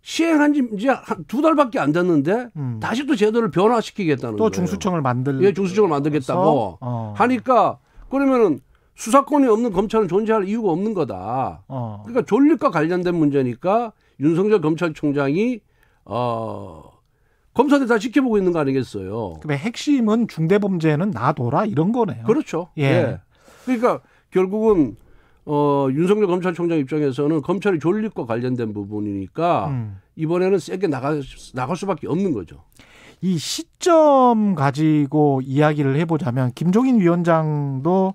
시행한 지 이제 2달밖에 안 됐는데 다시 또 제도를 변화시키겠다는 또 거예요. 중수청을 중수청을 만들겠다고 하니까 그러면은 수사권이 없는 검찰은 존재할 이유가 없는 거다. 그러니까 존립과 관련된 문제니까 윤석열 검찰총장이 검사들 다 지켜보고 있는 거 아니겠어요. 그럼 핵심은 중대범죄는 놔둬라 이런 거네요. 그렇죠. 예. 그러니까 결국은 윤석열 검찰총장 입장에서는 검찰이 존립과 관련된 부분이니까 이번에는 세게 나갈 수밖에 없는 거죠. 이 시점 가지고 이야기를 해보자면 김종인 위원장도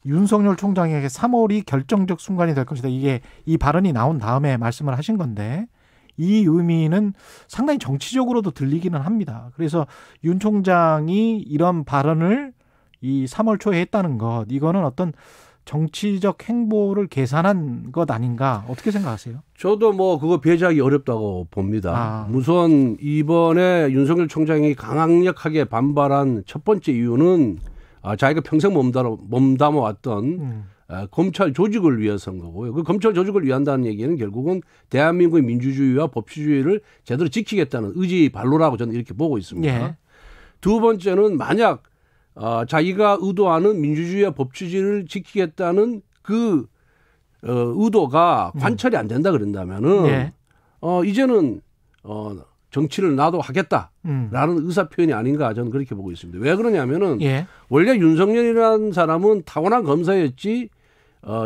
윤석열 총장에게 3월이 결정적 순간이 될 것이다. 이게 이 발언이 나온 다음에 말씀을 하신 건데 이 의미는 상당히 정치적으로도 들리기는 합니다. 그래서 윤 총장이 이런 발언을 이 3월 초에 했다는 것, 이거는 어떤 정치적 행보를 계산한 것 아닌가, 어떻게 생각하세요? 저도 뭐 그거 배제하기 어렵다고 봅니다. 우선 이번에 윤석열 총장이 강력하게 반발한 첫 번째 이유는 자기가 평생 몸담아왔던 검찰 조직을 위해서인 거고요. 그 검찰 조직을 위한다는 얘기는 결국은 대한민국의 민주주의와 법치주의를 제대로 지키겠다는 의지 발로라고 저는 이렇게 보고 있습니다. 예. 두 번째는 만약 자기가 의도하는 민주주의와 법치주의를 지키겠다는 그 의도가 관철이 안 된다 그런다면은 예. 이제는 정치를 나도 하겠다라는 의사 표현이 아닌가 저는 그렇게 보고 있습니다. 왜 그러냐면은 예. 원래 윤석열이라는 사람은 타고난 검사였지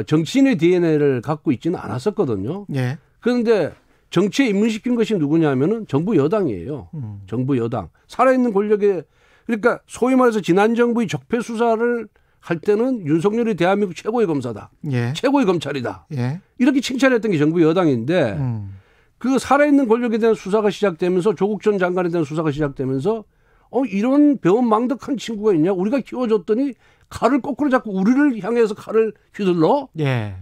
정치인의 DNA를 갖고 있지는 않았었거든요. 예. 그런데 정치에 입문시킨 것이 누구냐면은 정부 여당이에요. 정부 여당. 살아있는 권력에, 그러니까 소위 말해서 지난 정부의 적폐 수사를 할 때는 윤석열이 대한민국 최고의 검사다. 예. 최고의 검찰이다. 예. 이렇게 칭찬했던 게 정부 여당인데 그 살아있는 권력에 대한 수사가 시작되면서 조국 전 장관에 대한 수사가 시작되면서 이런 배은망덕한 친구가 있냐? 우리가 키워줬더니 칼을 거꾸로 잡고 우리를 향해서 칼을 휘둘러? 예.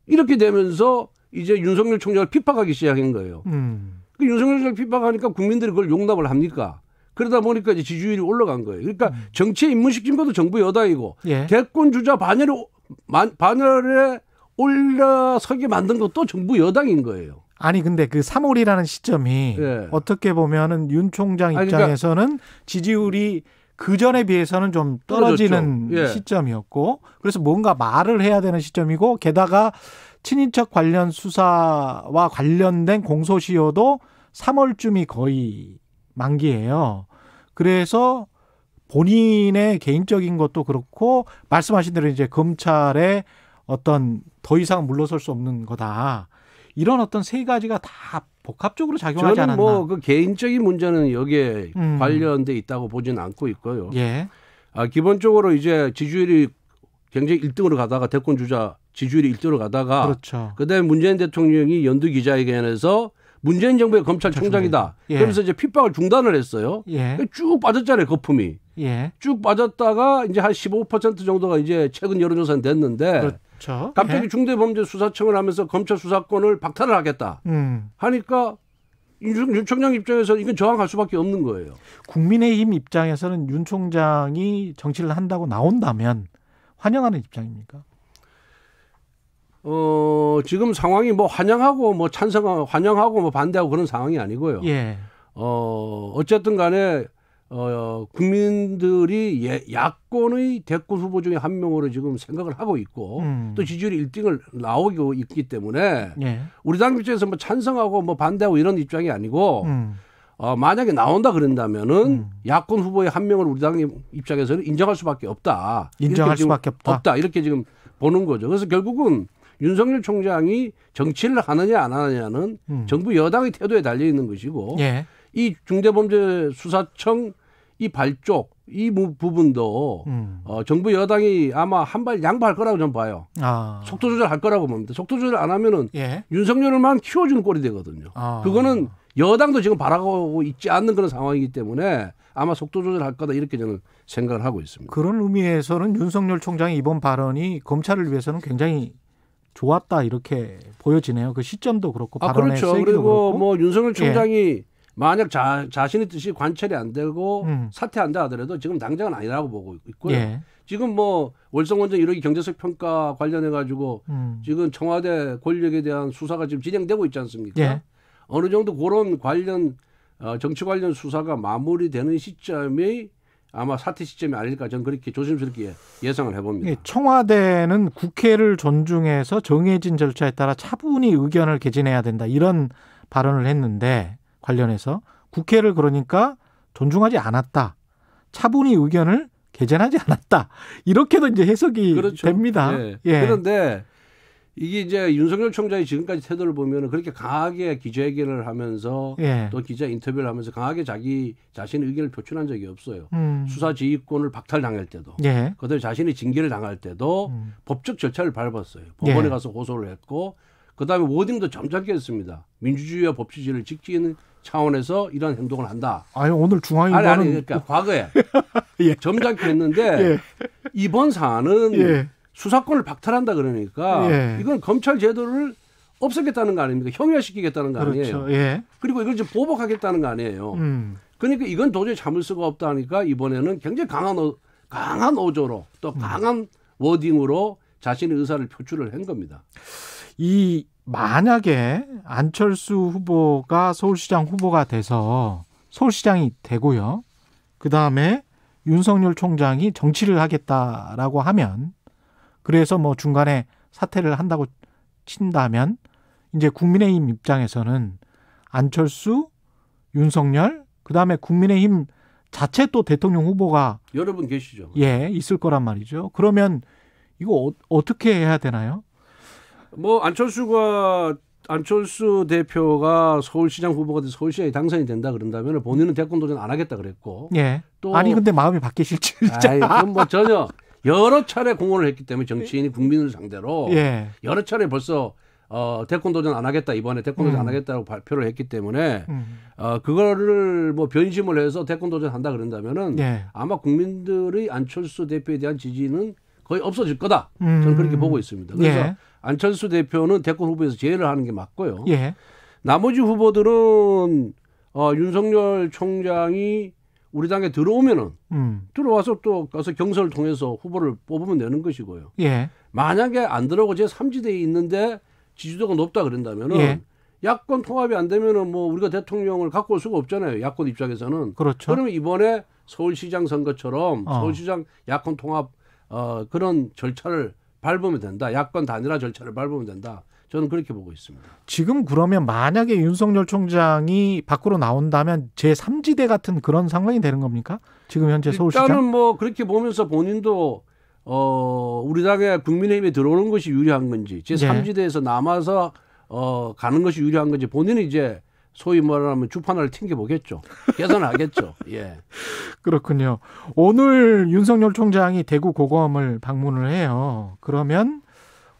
이렇게 되면서 이제 윤석열 총장을 핍박하기 시작한 거예요. 그 윤석열 총장을 핍박하니까 국민들이 그걸 용납을 합니까? 그러다 보니까 이제 지지율이 올라간 거예요. 그러니까 정치에 입문시킨 것도 정부 여당이고 예. 대권 주자 반열에 올라서게 만든 것도 정부 여당인 거예요. 아니 근데 그 3월이라는 시점이 어떻게 보면은 윤 총장 입장에서는 그러니까 지지율이 그 전에 비해서는 좀 떨어지는 시점이었고, 그래서 뭔가 말을 해야 되는 시점이고, 게다가 친인척 관련 수사와 관련된 공소시효도 3월쯤이 거의 만기예요. 그래서 본인의 개인적인 것도 그렇고 말씀하신 대로 이제 검찰의 어떤 더 이상 물러설 수 없는 거다. 이런 어떤 세 가지가 다 복합적으로 작용하지 않았나. 저는 뭐 그 개인적인 문제는 여기에 관련돼 있다고 보지는 않고 있고요. 예. 기본적으로 이제 지지율이 굉장히 1등으로 가다가 대권 주자 지지율이 1등으로 가다가 그렇죠. 그다음에 문재인 대통령이 연두 기자회견에서 문재인 정부의 검찰총장이다. 예. 그러면서 이제 핍박을 중단을 했어요. 예. 쭉 빠졌잖아요, 거품이. 예. 쭉 빠졌다가 이제 한 15% 정도가 이제 최근 여론조사는 됐는데 그렇죠. 갑자기 중대범죄수사청을 하면서 검찰 수사권을 박탈을 하겠다. 하니까 윤 총장 입장에서 이건 저항할 수밖에 없는 거예요. 국민의힘 입장에서는 윤 총장이 정치를 한다고 나온다면 환영하는 입장입니까? 지금 상황이 뭐 환영하고 뭐 찬성하고 환영하고 뭐 반대하고 그런 상황이 아니고요. 예. 어쨌든 간에 국민들이 야권의 대권 후보 중에 한 명으로 지금 생각을 하고 있고 또 지지율이 1등을 나오고 있기 때문에 우리 당 입장에서 뭐 찬성하고 뭐 반대하고 이런 입장이 아니고 만약에 나온다 그런다면은 야권 후보의 한 명을 우리 당 입장에서는 인정할 수밖에 없다. 인정할 수밖에 없다. 이렇게 지금 보는 거죠. 그래서 결국은 윤석열 총장이 정치를 하느냐 안 하느냐는 정부 여당의 태도에 달려 있는 것이고 이 중대범죄수사청 이 발족 이 부분도 정부 여당이 아마 한 발 양보할 거라고 저는 봐요. 속도 조절할 거라고 봅니다. 속도 조절 안 하면은 윤석열만 키워주는 꼴이 되거든요. 그거는 여당도 지금 바라고 있지 않는 그런 상황이기 때문에 아마 속도 조절할 거다 이렇게 저는 생각을 하고 있습니다. 그런 의미에서는 윤석열 총장의 이번 발언이 검찰을 위해서는 굉장히 좋았다 이렇게 보여지네요. 그 시점도 그렇고 발언의 그렇죠. 세기도 그리고 그렇고. 뭐 윤석열 총장이 만약 자신의 뜻이 관철이 안 되고 사퇴한다 하더라도 지금 당장은 아니라고 보고 있고요. 지금 뭐 월성원전 1호기 경제적 평가 관련해 가지고 지금 청와대 권력에 대한 수사가 지금 진행되고 있지 않습니까? 어느 정도 그런 관련 정치 관련 수사가 마무리되는 시점이 아마 사퇴 시점이 아닐까 저는 그렇게 조심스럽게 예상을 해봅니다. 청와대는 국회를 존중해서 정해진 절차에 따라 차분히 의견을 개진해야 된다 이런 발언을 했는데 관련해서 국회를 그러니까 존중하지 않았다. 차분히 의견을 개진하지 않았다. 이렇게도 이제 해석이 그렇죠. 됩니다. 예. 그런데 이게 이제 윤석열 총장이 지금까지 태도를 보면 그렇게 강하게 기자회견을 하면서 또 기자 인터뷰를 하면서 강하게 자기 자신의 의견을 표출한 적이 없어요. 수사 지휘권을 박탈당할 때도 그다음에 자신이 징계를 당할 때도 법적 절차를 밟았어요. 법원에 가서 호소를 했고 그다음에 워딩도 점잖게 했습니다. 민주주의와 법치주의를 지키는 차원에서 이런 행동을 한다. 아니 오늘 중앙일보는 아니 그러니까 과거에 점잖게 했는데 이번 사안은 수사권을 박탈한다 그러니까 이건 검찰 제도를 없애겠다는 거 아닙니까? 형해시키겠다는 거 아니에요. 그리고 이걸 좀 보복하겠다는 거 아니에요. 그러니까 이건 도저히 참을 수가 없다 하니까 이번에는 굉장히 강한 어조로 또 강한 워딩으로 자신의 의사를 표출을 한 겁니다. 이 만약에 안철수 후보가 서울시장 후보가 돼서 서울시장이 되고요. 그다음에 윤석열 총장이 정치를 하겠다라고 하면 그래서 뭐 중간에 사퇴를 한다고 친다면 이제 국민의힘 입장에서는 안철수, 윤석열, 그다음에 국민의힘 자체 또 대통령 후보가 여러 분 계시죠. 있을 거란 말이죠. 그러면 이거 어떻게 해야 되나요? 뭐 안철수 대표가 서울시장 후보가 돼서 서울시장이 당선이 된다 그런다면 본인은 대권 도전 안 하겠다 그랬고. 또 아니 근데 마음이 바뀌실지. 그건 뭐 전혀 여러 차례 공언을 했기 때문에 정치인이 국민을 상대로 여러 차례 벌써 대권 도전 안 하겠다 이번에 대권 도전 안 하겠다고 발표를 했기 때문에 그거를 뭐 변심을 해서 대권 도전한다 그런다면은 아마 국민들의 안철수 대표에 대한 지지는 거의 없어질 거다. 저는 그렇게 보고 있습니다. 그래서 안철수 대표는 대권 후보에서 제외를 하는 게 맞고요. 나머지 후보들은 윤석열 총장이 우리 당에 들어오면은 들어와서 또 가서 경선을 통해서 후보를 뽑으면 되는 것이고요. 만약에 안 들어오고 제 3지대에 있는데 지지도가 높다 그런다면은 야권 통합이 안 되면은 뭐 우리가 대통령을 갖고 올 수가 없잖아요. 야권 입장에서는. 그렇죠. 그러면 이번에 서울시장 선거처럼 서울시장 야권 통합 그런 절차를 밟으면 된다. 야권 단일화 절차를 밟으면 된다. 저는 그렇게 보고 있습니다. 지금 그러면 만약에 윤석열 총장이 밖으로 나온다면 제3지대 같은 그런 상황이 되는 겁니까? 지금 현재 서울시장? 일단은 뭐 그렇게 보면서 본인도 우리 당에 국민의힘에 들어오는 것이 유리한 건지 제3지대에서 남아서 가는 것이 유리한 건지 본인은 이제 소위 말하면 주판을 튕겨보겠죠. 계산하겠죠. 그렇군요. 오늘 윤석열 총장이 대구 고검을 방문을 해요. 그러면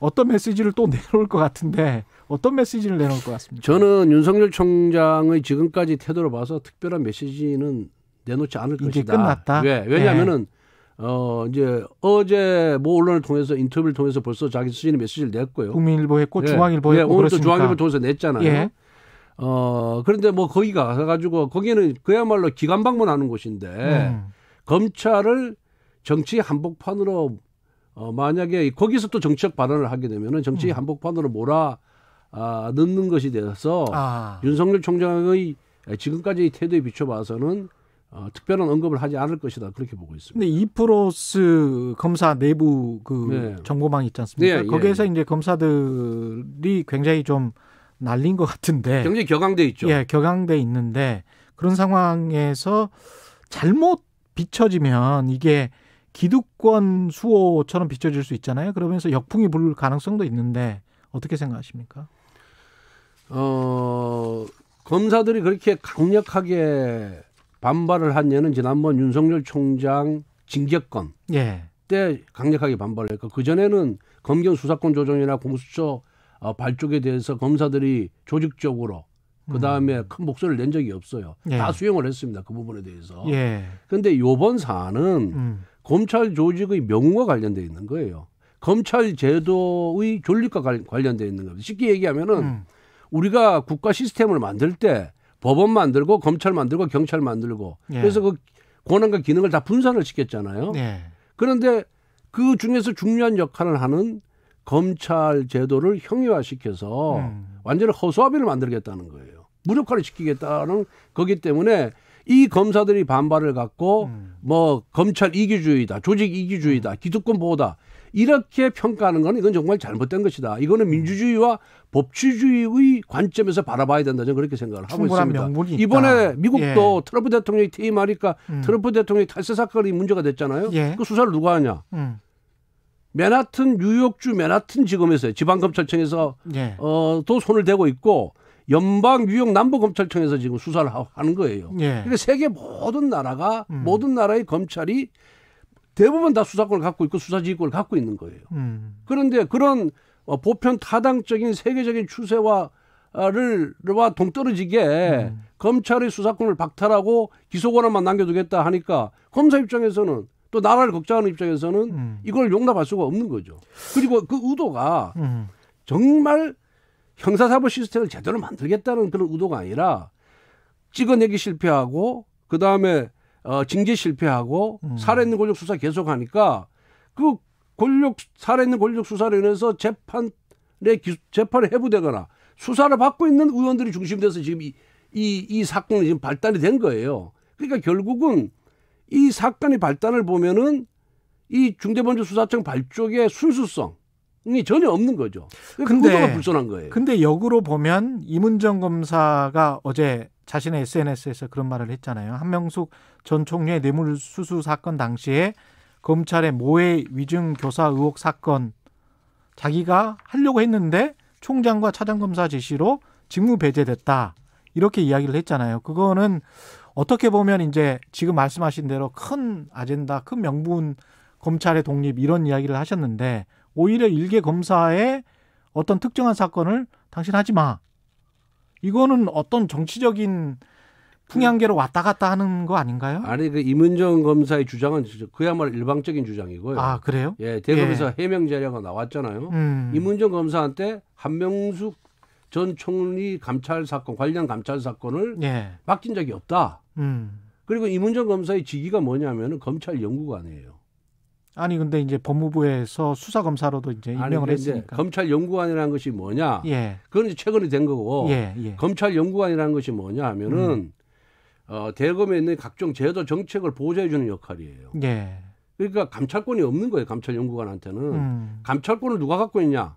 어떤 메시지를 또 내놓을 것 같은데 어떤 메시지를 내놓을 것 같습니까? 저는 윤석열 총장의 지금까지 태도를 봐서 특별한 메시지는 내놓지 않을 이제 것이다. 끝났다. 왜냐하면은 이제 어제 모 언론을 통해서 인터뷰를 통해서 벌써 자기 수준의 메시지를 냈고요. 국민일보 했고 중앙일보 했고 오늘 또 중앙일보 통해서 냈잖아요. 그런데 뭐 거기 가가지고 거기는 그야말로 기관 방문하는 곳인데 검찰을 정치 한복판으로 만약에 거기서 또 정치적 발언을 하게 되면은 정치 한복판으로 넣는 것이 되어서 윤석열 총장의 지금까지 태도에 비춰봐서는 특별한 언급을 하지 않을 것이다 그렇게 보고 있습니다. 근데 이프로스 검사 내부 정보망 있지 않습니까? 거기에서 이제 검사들이 굉장히 좀 날린 것 같은데 굉장히 격앙돼 있죠. 격앙돼 있는데 그런 상황에서 잘못 비춰지면 이게 기득권 수호처럼 비춰질 수 있잖아요. 그러면서 역풍이 불 가능성도 있는데 어떻게 생각하십니까? 검사들이 그렇게 강력하게 반발을 한 예는 지난번 윤석열 총장 징계권 때 강력하게 반발을 했고 그전에는 검경 수사권 조정이나 공수처 발족에 대해서 검사들이 조직적으로 그다음에 큰 목소리를 낸 적이 없어요. 다 수용을 했습니다. 그 부분에 대해서. 그런데 이번 사안은 검찰 조직의 명우와 관련되어 있는 거예요. 검찰 제도의 존립과 관련되어 있는 겁니다. 쉽게 얘기하면은 우리가 국가 시스템을 만들 때 법원 만들고 검찰 만들고 경찰 만들고 그래서 그 권한과 기능을 다 분산을 시켰잖아요. 그런데 그 중에서 중요한 역할을 하는 검찰 제도를 형이화시켜서 완전히 허수아비를 만들겠다는 거예요. 무력화를 시키겠다는 거기 때문에 이 검사들이 반발을 갖고 뭐 검찰 이기주의다, 조직 이기주의다, 기득권 보호다 이렇게 평가하는 건 이건 정말 잘못된 것이다. 이거는 민주주의와 법치주의의 관점에서 바라봐야 된다. 저는 그렇게 생각을 하고 있습니다. 이번에 미국도 트럼프 대통령이 퇴임하니까 트럼프 대통령이 탈세 사건이 문제가 됐잖아요. 그 수사를 누가 하냐? 맨하튼 뉴욕주 맨하튼 지검에서 지방검찰청에서 또 손을 대고 있고 연방 뉴욕 남부검찰청에서 지금 수사를 하는 거예요. 그러니까 세계 모든 나라가 모든 나라의 검찰이 대부분 다 수사권을 갖고 있고 수사지휘권을 갖고 있는 거예요. 그런데 그런 보편 타당적인 세계적인 추세와 동떨어지게 검찰의 수사권을 박탈하고 기소권한만 남겨두겠다 하니까 검사 입장에서는 또 나라를 걱정하는 입장에서는 이걸 용납할 수가 없는 거죠. 그리고 그 의도가 정말 형사사법 시스템을 제대로 만들겠다는 그런 의도가 아니라 찍어내기 실패하고 그다음에 징계 실패하고 살아있는 권력 수사 계속하니까 그 살아있는 권력 수사로 인해서 재판에 해부되거나 수사를 받고 있는 의원들이 중심돼서 지금 이 사건이 지금 발단이 된 거예요. 그러니까 결국은 이 사건의 발단을 보면은 이 중대범죄수사청 발족의 순수성이 전혀 없는 거죠. 의도가 불순한 거예요. 근데 역으로 보면 이문정 검사가 어제 자신의 SNS에서 그런 말을 했잖아요. 한명숙 전 총리의 뇌물수수 사건 당시에 검찰의 모해 위증 교사 의혹 사건 자기가 하려고 했는데 총장과 차장검사 지시로 직무 배제됐다. 이렇게 이야기를 했잖아요. 그거는 어떻게 보면 이제 지금 말씀하신 대로 큰 아젠다, 큰 명분, 검찰의 독립 이런 이야기를 하셨는데 오히려 일개 검사의 어떤 특정한 사건을 당신 하지 마. 이거는 어떤 정치적인 풍향계로 왔다 갔다 하는 거 아닌가요? 아니 그 이문정 검사의 주장은 그야말로 일방적인 주장이고요. 아 그래요? 예, 대검에서 해명 자료가 나왔잖아요. 이문정 검사한테 한명숙 전 총리 감찰 사건 관련 감찰 사건을 맡긴 적이 없다. 그리고 이문정 검사의 직위가 뭐냐면은 검찰 연구관이에요. 아니 근데 이제 법무부에서 수사 검사로도 이제 임명을 했으니까. 검찰 연구관이라는 것이 뭐냐? 그건 이제 최근에 된 거고. 검찰 연구관이라는 것이 뭐냐 하면은 대검에 있는 각종 제도 정책을 보좌해 주는 역할이에요. 그러니까 감찰권이 없는 거예요. 감찰 연구관한테는. 감찰권을 누가 갖고 있냐?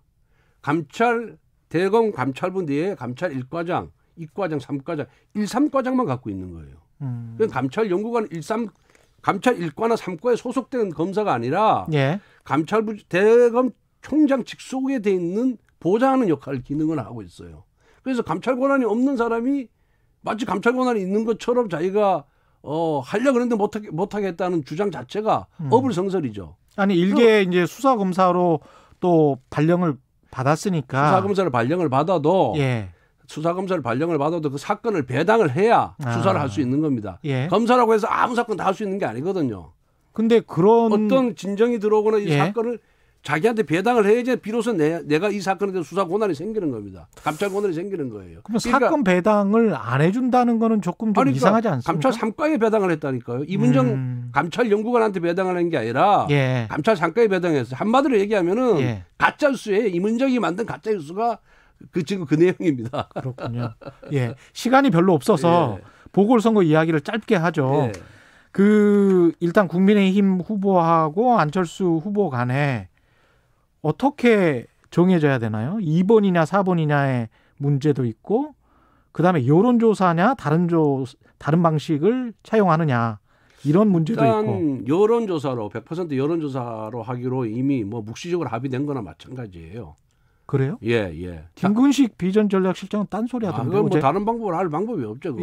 대검 감찰부 내에 감찰 1과장, 2과장, 3과장, 1, 3과장만 갖고 있는 거예요. 그러니까 감찰 연구관 감찰 1과나 3과에 소속된 검사가 아니라 감찰부 대검 총장 직속에 돼 있는 보좌하는 역할을 기능을 하고 있어요. 그래서 감찰 권한이 없는 사람이 마치 감찰 권한이 있는 것처럼 자기가 하려고 했는데 못하겠다는 주장 자체가 어불성설이죠. 아니 일개 이제 수사 검사로 또 발령을 받았으니까 수사검사를 발령을 받아도 그 사건을 배당을 해야 수사를 할 수 있는 겁니다. 검사라고 해서 아무 사건 다 할 수 있는 게 아니거든요. 근데 그런 어떤 진정이 들어오거나 이 사건을 자기한테 배당을 해야지 비로소 내가 이 사건에 대해서 수사 권한이 생기는 겁니다. 감찰 권한이 생기는 거예요. 그럼 사건 배당을 안 해준다는 거는 조금 좀 이상하지 않습니까? 감찰 3과에 배당을 했다니까요. 이문정 감찰 연구관한테 배당을 한 게 아니라 감찰 3과에 배당했어요. 한마디로 얘기하면은 가짜 뉴스에 이문정이 만든 가짜 뉴스가 지금 그 내용입니다. 그렇군요. 시간이 별로 없어서 보궐선거 이야기를 짧게 하죠. 일단 국민의힘 후보하고 안철수 후보 간에 어떻게 정해져야 되나요? 2번이냐 4번이냐의 문제도 있고 그다음에 여론조사냐 다른 방식을 차용하느냐 이런 문제도 일단 있고. 여론조사로 100% 여론조사로 하기로 이미 뭐 묵시적으로 합의된 거나 마찬가지예요. 그래요? 예. 김근식 비전전략실장은 딴소리 하던데. 그건 뭐 다른 방법을 할 방법이 없죠.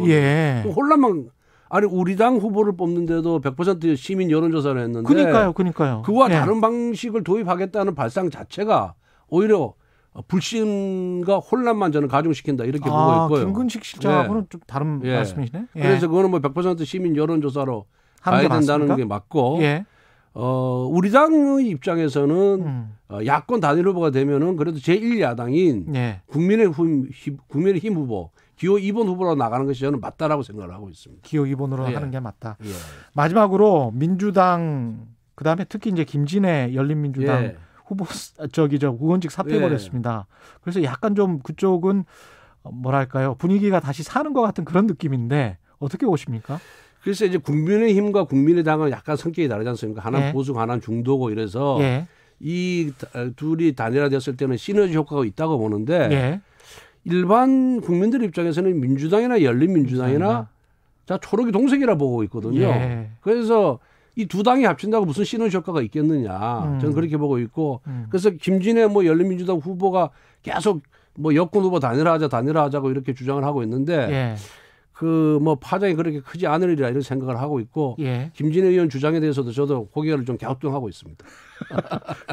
혼란만. 아니 우리 당 후보를 뽑는데도 100% 시민 여론조사를 했는데. 그러니까요. 그와 다른 방식을 도입하겠다는 발상 자체가 오히려 불신과 혼란만 저는 가중시킨다 이렇게 보고 있고요. 김근식 실장하고는 좀 다른 말씀이시네. 그래서 그거는 뭐 100% 시민 여론조사로 가야 된다는 게 맞고. 우리 당의 입장에서는 야권 단일 후보가 되면은 그래도 제1야당인 국민의힘 후보 기호 2번 후보로 나가는 것이 저는 맞다라고 생각을 하고 있습니다. 기호 2번으로 하는 게 맞다. 마지막으로 민주당 그다음에 특히 이제 김진애 열린민주당 후보 의원직 사퇴해버렸습니다. 그래서 약간 좀 그쪽은 뭐랄까요? 분위기가 다시 사는 것 같은 그런 느낌인데 어떻게 보십니까? 그래서 이제 국민의힘과 국민의당은 약간 성격이 다르지 않습니까? 하나는 예. 보수, 하나는 중도고 이래서 예. 이 둘이 단일화됐을 때는 시너지 효과가 있다고 보는데 예. 일반 국민들 입장에서는 민주당이나 열린민주당이나 자 초록이 동색이라 보고 있거든요. 예. 그래서 이 두 당이 합친다고 무슨 시너지 효과가 있겠느냐. 저는 그렇게 보고 있고 그래서 김진애 뭐 열린민주당 후보가 계속 뭐 여권 후보 단일화하자고 이렇게 주장을 하고 있는데 예. 그 뭐 파장이 그렇게 크지 않으리라 이런 생각을 하고 있고 예. 김진애 의원 주장에 대해서도 저도 고개를 좀 갸우뚱하고 있습니다.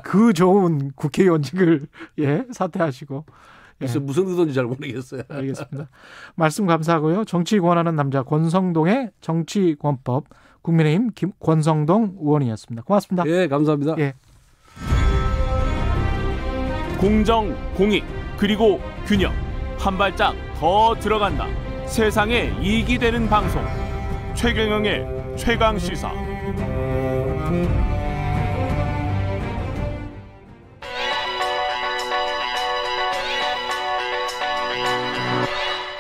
그 좋은 국회의원직을 예, 사퇴하시고. 그래서 무슨 의도인지 잘 모르겠어요. 알겠습니다. 말씀 감사하고요. 정치 권하는 남자 권성동의 정치권법 국민의힘 권성동 의원이었습니다. 고맙습니다. 예, 감사합니다. 예. 공정, 공익, 그리고 균형. 한 발짝 더 들어간다. 세상에 이익이 되는 방송. 최경영의 최강시사.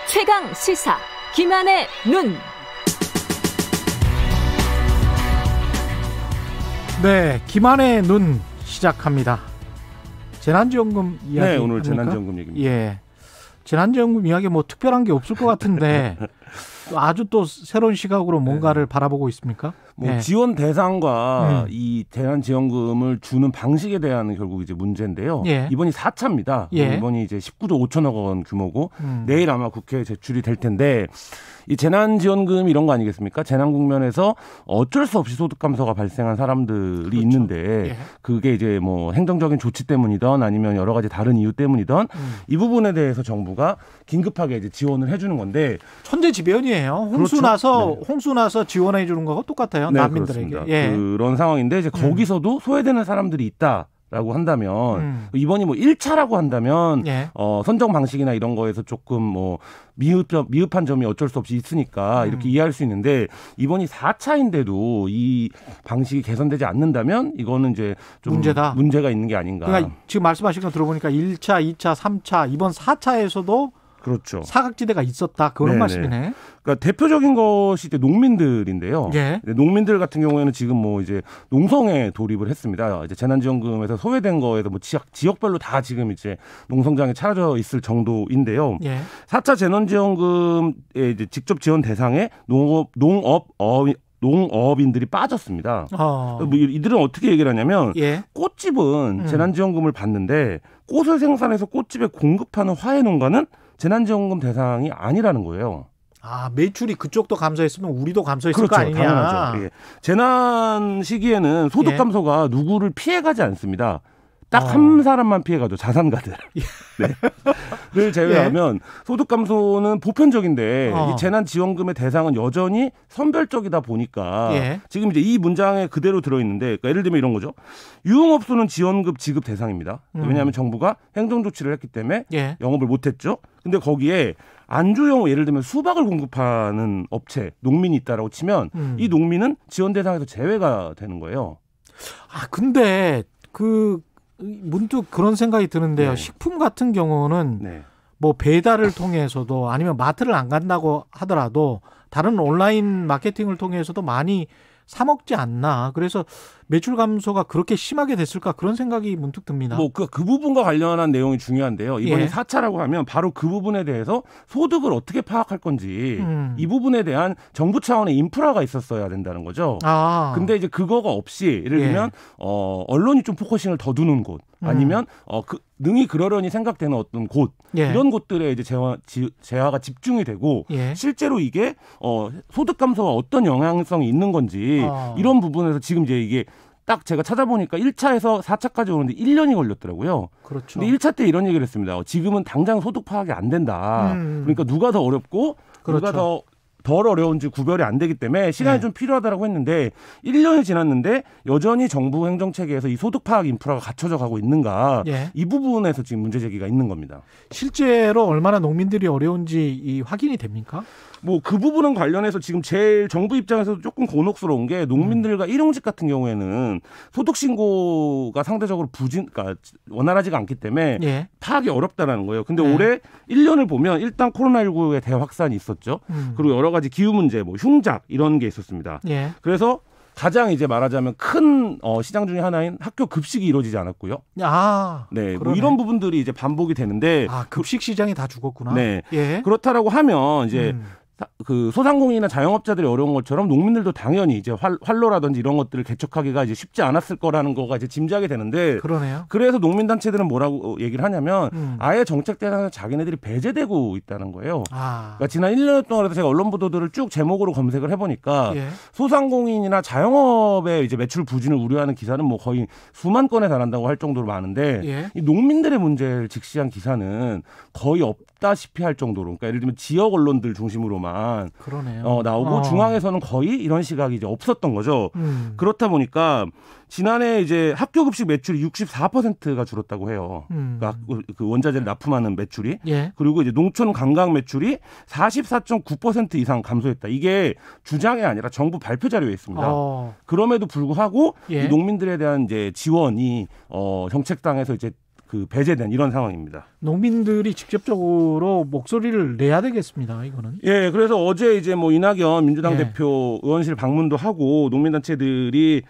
최강시사 김한의 눈. 네, 김한의 눈 시작합니다. 재난지원금 이야기. 네, 오늘 합니까? 재난지원금 얘기입니다. 예, 재난지원금 이야기 뭐 특별한 게 없을 것 같은데 아주 또 새로운 시각으로 뭔가를 바라보고 있습니까? 뭐 예. 지원 대상과 이 재난지원금을 주는 방식에 대한 결국 이제 문제인데요. 예. 이번이 4차입니다. 예. 이번이 이제 19조 5천억 원 규모고 내일 아마 국회에 제출이 될 텐데 이 재난지원금 이런 거 아니겠습니까? 재난 국면에서 어쩔 수 없이 소득 감소가 발생한 사람들이 그렇죠. 있는데 예. 그게 이제 뭐 행정적인 조치 때문이든 아니면 여러 가지 다른 이유 때문이든 이 부분에 대해서 정부가 긴급하게 이제 지원을 해주는 건데 천재지변이에요. 홍수 그렇죠. 나서 네. 홍수 나서 지원해 주는 거하고 똑같아요. 네, 난민들에게. 그렇습니다. 예. 그런 상황인데 이제 거기서도 소외되는 사람들이 있다라고 한다면 이번이 뭐 1차라고 한다면 예. 선정 방식이나 이런 거에서 조금 뭐 미흡한 점이 어쩔 수 없이 있으니까 이렇게 이해할 수 있는데 이번이 4차인데도 이 방식이 개선되지 않는다면 이거는 이제 좀 문제가 있는 게 아닌가. 그러니까 지금 말씀하신 거 들어보니까 1차, 2차, 3차 이번 4차에서도 그렇죠. 사각지대가 있었다. 그런 말씀이네. 그러니까 대표적인 것이 이제 농민들인데요. 예. 농민들 같은 경우에는 지금 뭐 이제 농성에 돌입을 했습니다. 이제 재난지원금에서 소외된 거에서 뭐 지역별로 다 지금 이제 농성장에 차려져 있을 정도인데요. 예. 4차 재난지원금에 이제 직접 지원 대상에 농업인들이 빠졌습니다. 뭐 이들은 어떻게 얘기를 하냐면 예. 꽃집은 재난지원금을 받는데 꽃을 생산해서 꽃집에 공급하는 화훼농가는 재난지원금 대상이 아니라는 거예요. 아, 매출이 그쪽도 감소했으면 우리도 감소했을 그렇죠, 거 아니냐. 당연하죠. 예. 재난 시기에는 소득 감소가 누구를 피해가지 않습니다. 딱 한 사람만 피해가죠. 자산가들. 네.를 제외하면 소득 감소는 보편적인데 이 재난지원금의 대상은 여전히 선별적이다 보니까 지금 이제 이 문장에 그대로 들어있는데 그러니까 예를 들면 이런 거죠. 유흥업소는 지원금 지급 대상입니다. 왜냐하면 정부가 행정조치를 했기 때문에 영업을 못했죠. 근데 거기에 안주용 예를 들면 수박을 공급하는 업체, 농민이 있다라고 치면 이 농민은 지원 대상에서 제외가 되는 거예요. 아, 근데 문득 그런 생각이 드는데요. 네. 식품 같은 경우는 뭐 배달을 통해서도 아니면 마트를 안 간다고 하더라도 다른 온라인 마케팅을 통해서도 많이 사 먹지 않나. 그래서 매출 감소가 그렇게 심하게 됐을까 그런 생각이 문득 듭니다. 뭐 그 부분과 관련한 내용이 중요한데요. 이번에 4차라고 하면 바로 그 부분에 대해서 소득을 어떻게 파악할 건지 이 부분에 대한 정부 차원의 인프라가 있었어야 된다는 거죠. 근데 이제 그거가 없이 예를 들면 언론이 좀 포커싱을 더 두는 곳 아니면 능히 그러려니 생각되는 어떤 곳 이런 곳들에 이제 재화가 집중이 되고 실제로 이게 소득 감소가 어떤 영향성이 있는 건지 이런 부분에서 지금 이제 이게 딱 제가 찾아보니까 1차에서 4차까지 오는데 1년이 걸렸더라고요. 그렇죠. 근데 1차 때 이런 얘기를 했습니다. 지금은 당장 소득 파악이 안 된다. 그러니까 누가 더 어렵고 누가 덜 어려운지 구별이 안 되기 때문에 시간이 좀 필요하다라고 했는데 1년이 지났는데 여전히 정부 행정체계에서 이 소득 파악 인프라가 갖춰져 가고 있는가 이 부분에서 지금 문제 제기가 있는 겁니다. 실제로 얼마나 농민들이 어려운지 확인이 됩니까? 뭐 그 부분은 관련해서 지금 제일 정부 입장에서도 조금 곤혹스러운 게 농민들과 일용직 같은 경우에는 소득 신고가 상대적으로 그러니까 원활하지가 않기 때문에 예. 파악이 어렵다라는 거예요. 근데 올해 1년을 보면 일단 코로나19의 대확산이 있었죠. 그리고 여러 가지 기후 문제, 뭐 흉작 이런 게 있었습니다. 예. 그래서 가장 이제 말하자면 큰 시장 중에 하나인 학교 급식이 이루어지지 않았고요. 네, 뭐 이런 부분들이 이제 반복이 되는데 급식 시장이 다 죽었구나. 네, 예. 그렇다라고 하면 이제 그 소상공인이나 자영업자들이 어려운 것처럼 농민들도 당연히 이제 활로라든지 이런 것들을 개척하기가 이제 쉽지 않았을 거라는 거가 이제 짐작이 되는데 그러네요. 그래서 농민단체들은 뭐라고 얘기를 하냐면 아예 정책 대상에서 자기네들이 배제되고 있다는 거예요. 그러니까 지난 1년 동안 제가 언론 보도들을 쭉 제목으로 검색을 해보니까 예. 소상공인이나 자영업의 이제 매출 부진을 우려하는 기사는 뭐 거의 수만 건에 달한다고 할 정도로 많은데 예. 이 농민들의 문제를 직시한 기사는 거의 없다시피 할 정도로, 그러니까 예를 들면 지역 언론들 중심으로만 나오고 중앙에서는 거의 이런 시각이 이제 없었던 거죠. 그렇다 보니까 지난해 이제 학교 급식 매출이 64%가 줄었다고 해요. 그러니까 그 원자재를 납품하는 매출이. 예. 그리고 이제 농촌 관광 매출이 44.9% 이상 감소했다. 이게 주장이 아니라 정부 발표 자료에 있습니다. 그럼에도 불구하고 예. 이 농민들에 대한 이제 지원이 정책당에서 이제 그 배제된 이런 상황입니다. 농민들이 직접적으로 목소리를 내야 되겠습니다. 이거는. 예, 그래서 어제 이제 뭐 이낙연 민주당 예. 대표 의원실 방문도 하고 농민단체들이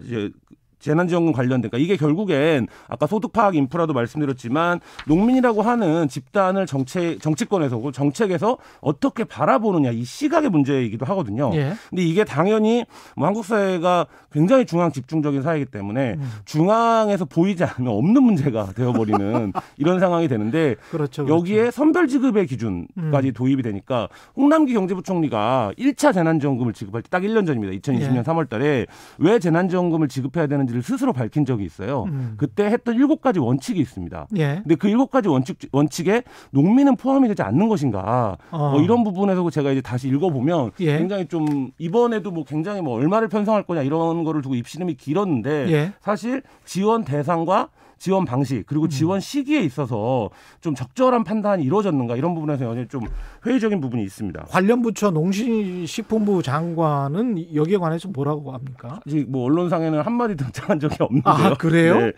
이제 재난지원금 관련된, 그러니까 이게 결국엔 아까 소득 파악 인프라도 말씀드렸지만 농민이라고 하는 집단을 정치권에서 정책에서 어떻게 바라보느냐 이 시각의 문제이기도 하거든요. 예. 근데 이게 당연히 뭐 한국 사회가 굉장히 중앙 집중적인 사회이기 때문에 중앙에서 보이지 않으면 없는 문제가 되어버리는 이런 상황이 되는데 그렇죠. 여기에 선별지급의 기준까지 도입이 되니까 홍남기 경제부총리가 1차 재난지원금을 지급할 때 딱 1년 전입니다. 2020년 예. 3월 달에 왜 재난지원금을 지급해야 되는지를 스스로 밝힌 적이 있어요. 그때 했던 7가지 원칙이 있습니다. 예. 근데 그 7가지 원칙에 농민은 포함이 되지 않는 것인가. 이런 부분에서 제가 이제 다시 읽어보면 예. 굉장히 좀 이번에도 뭐 굉장히 뭐 얼마를 편성할 거냐 이런 거를 두고 입시름이 길었는데 예. 사실 지원 대상과 지원 방식 그리고 지원 시기에 있어서 좀 적절한 판단이 이루어졌는가 이런 부분에서 여전히 좀 회의적인 부분이 있습니다. 관련 부처 농식품부 장관은 여기에 관해서 뭐라고 합니까? 아직 뭐 언론상에는 한마디 등장한 적이 없는데요. 그래요? 네.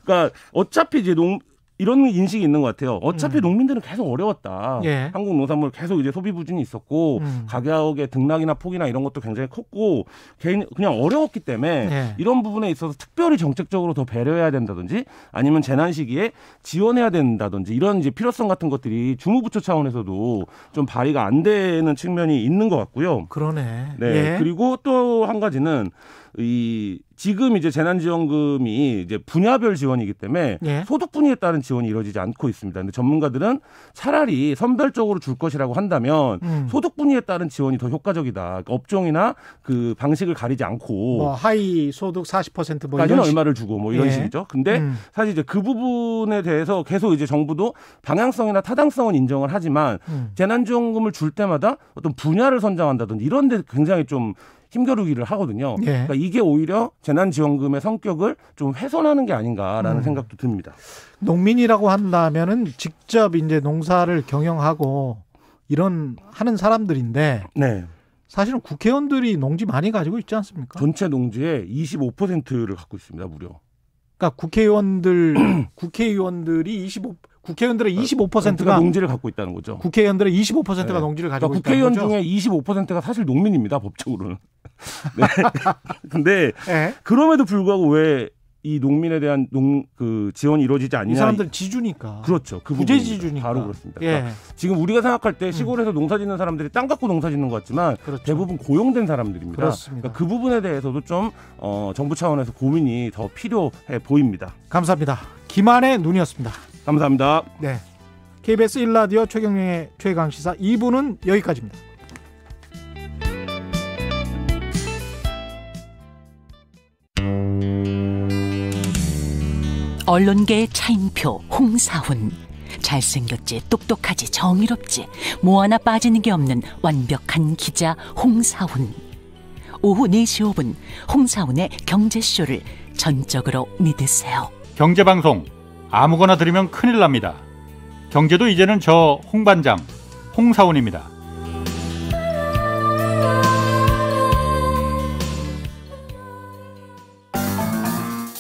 그러니까 어차피 이제 이런 인식이 있는 것 같아요. 어차피 농민들은 계속 어려웠다. 예. 한국 농산물 계속 이제 소비 부진이 있었고 가격의 등락이나 폭이나 이런 것도 굉장히 컸고 그냥 어려웠기 때문에 예. 이런 부분에 있어서 특별히 정책적으로 더 배려해야 된다든지 아니면 재난 시기에 지원해야 된다든지 이런 이제 필요성 같은 것들이 주무부처 차원에서도 좀 발의가 안 되는 측면이 있는 것 같고요. 그러네. 네. 예. 그리고 또 한 가지는 지금 이제 재난지원금이 이제 분야별 지원이기 때문에 예. 소득 분야에 따른 지원이 이루어지지 않고 있습니다. 근데 전문가들은 차라리 선별적으로 줄 것이라고 한다면 소득 분야에 따른 지원이 더 효과적이다. 그러니까 업종이나 그 방식을 가리지 않고 뭐 하위 소득 40% 뭐 까지는 얼마를 주고 뭐 이런 예. 식이죠. 근데 사실 이제 그 부분에 대해서 계속 이제 정부도 방향성이나 타당성은 인정을 하지만 재난지원금을 줄 때마다 어떤 분야를 선정한다든지 이런 데 굉장히 좀 힘겨루기를 하거든요. 예. 그러니까 이게 오히려 재난지원금의 성격을 좀 훼손하는 게 아닌가라는 생각도 듭니다. 농민이라고 한다면은 직접 이제 농사를 경영하고 이런 하는 사람들인데 네. 사실은 국회의원들이 농지 많이 가지고 있지 않습니까? 전체 농지의 25%를 갖고 있습니다, 무려. 그러니까 국회의원들의 25%가 농지를 갖고 있다는 거죠. 국회의원들의 25%가 네. 농지를 가지고 그러니까 국회의원 있다는 거죠. 중에 25%가 사실 농민입니다, 법적으로는. 네. 근데 네. 그럼에도 불구하고 왜 이 농민에 대한 그 지원이 이루어지지 않냐? 이 사람들 지주니까. 그렇죠. 그 부재 부분입니다. 지주니까. 바로 그렇습니다. 예. 그러니까 지금 우리가 생각할 때 시골에서 농사 짓는 사람들이 땅 갖고 농사 짓는 것 같지만 그렇죠. 대부분 고용된 사람들입니다. 그렇습니다. 그러니까 그 부분에 대해서도 좀 정부 차원에서 고민이 더 필요해 보입니다. 감사합니다. 김한의 눈이었습니다. 감사합니다. 네. KBS 1라디오 최경영의 최강시사 2부는 여기까지입니다. 언론계의 차인표 홍사훈. 잘생겼지, 똑똑하지, 정의롭지, 뭐 하나 빠지는 게 없는 완벽한 기자 홍사훈. 오후 4시 5분 홍사훈의 경제쇼를 전적으로 믿으세요. 경제방송 아무거나 들으면 큰일 납니다. 경제도 이제는 저 홍반장 홍사훈입니다.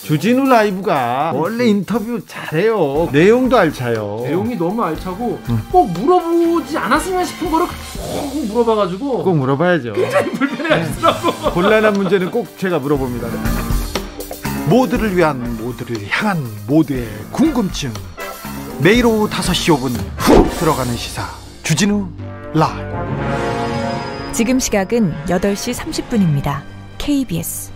주진우 라이브가 원래 인터뷰 잘해요. 내용도 알차요. 내용이 너무 알차고 꼭 물어보지 않았으면 싶은 거를 꼭 물어봐가지고 꼭 물어봐야죠. 굉장히 불편해하시더라고. 곤란한 문제는 꼭 제가 물어봅니다. 모두를 위한, 모두를 향한 모두의 궁금증. 매일 오후 5시 5분 훅 들어가는 시사 주진우 라이브. 지금 시각은 8시 30분입니다. KBS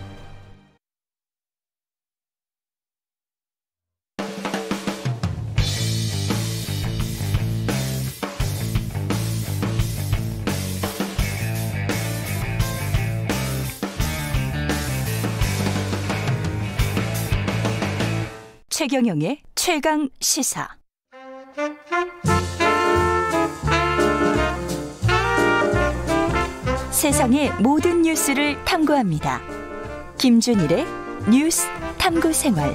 최경영의 최강 시사. 세상의 모든 뉴스를 탐구합니다. 김준일의 뉴스 탐구 생활.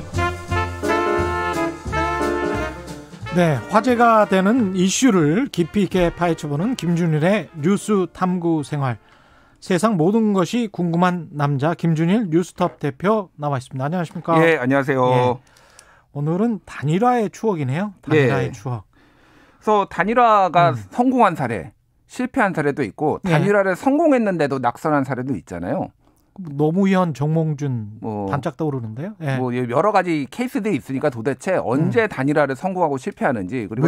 네, 화제가 되는 이슈를 깊이 있게 파헤쳐보는 김준일의 뉴스 탐구 생활. 세상 모든 것이 궁금한 남자 김준일 뉴스톱 대표 나와 있습니다. 안녕하십니까? 예, 안녕하세요. 예. 오늘은 단일화의 추억이네요. 단일화의 추억. 그래서 단일화가 성공한 사례, 실패한 사례도 있고 단일화를 성공했는데도 낙선한 사례도 있잖아요. 노무현, 정몽준 반짝 떠오르는데요. 예. 뭐 여러 가지 케이스들이 있으니까 도대체 언제 단일화를 성공하고 실패하는지 그리고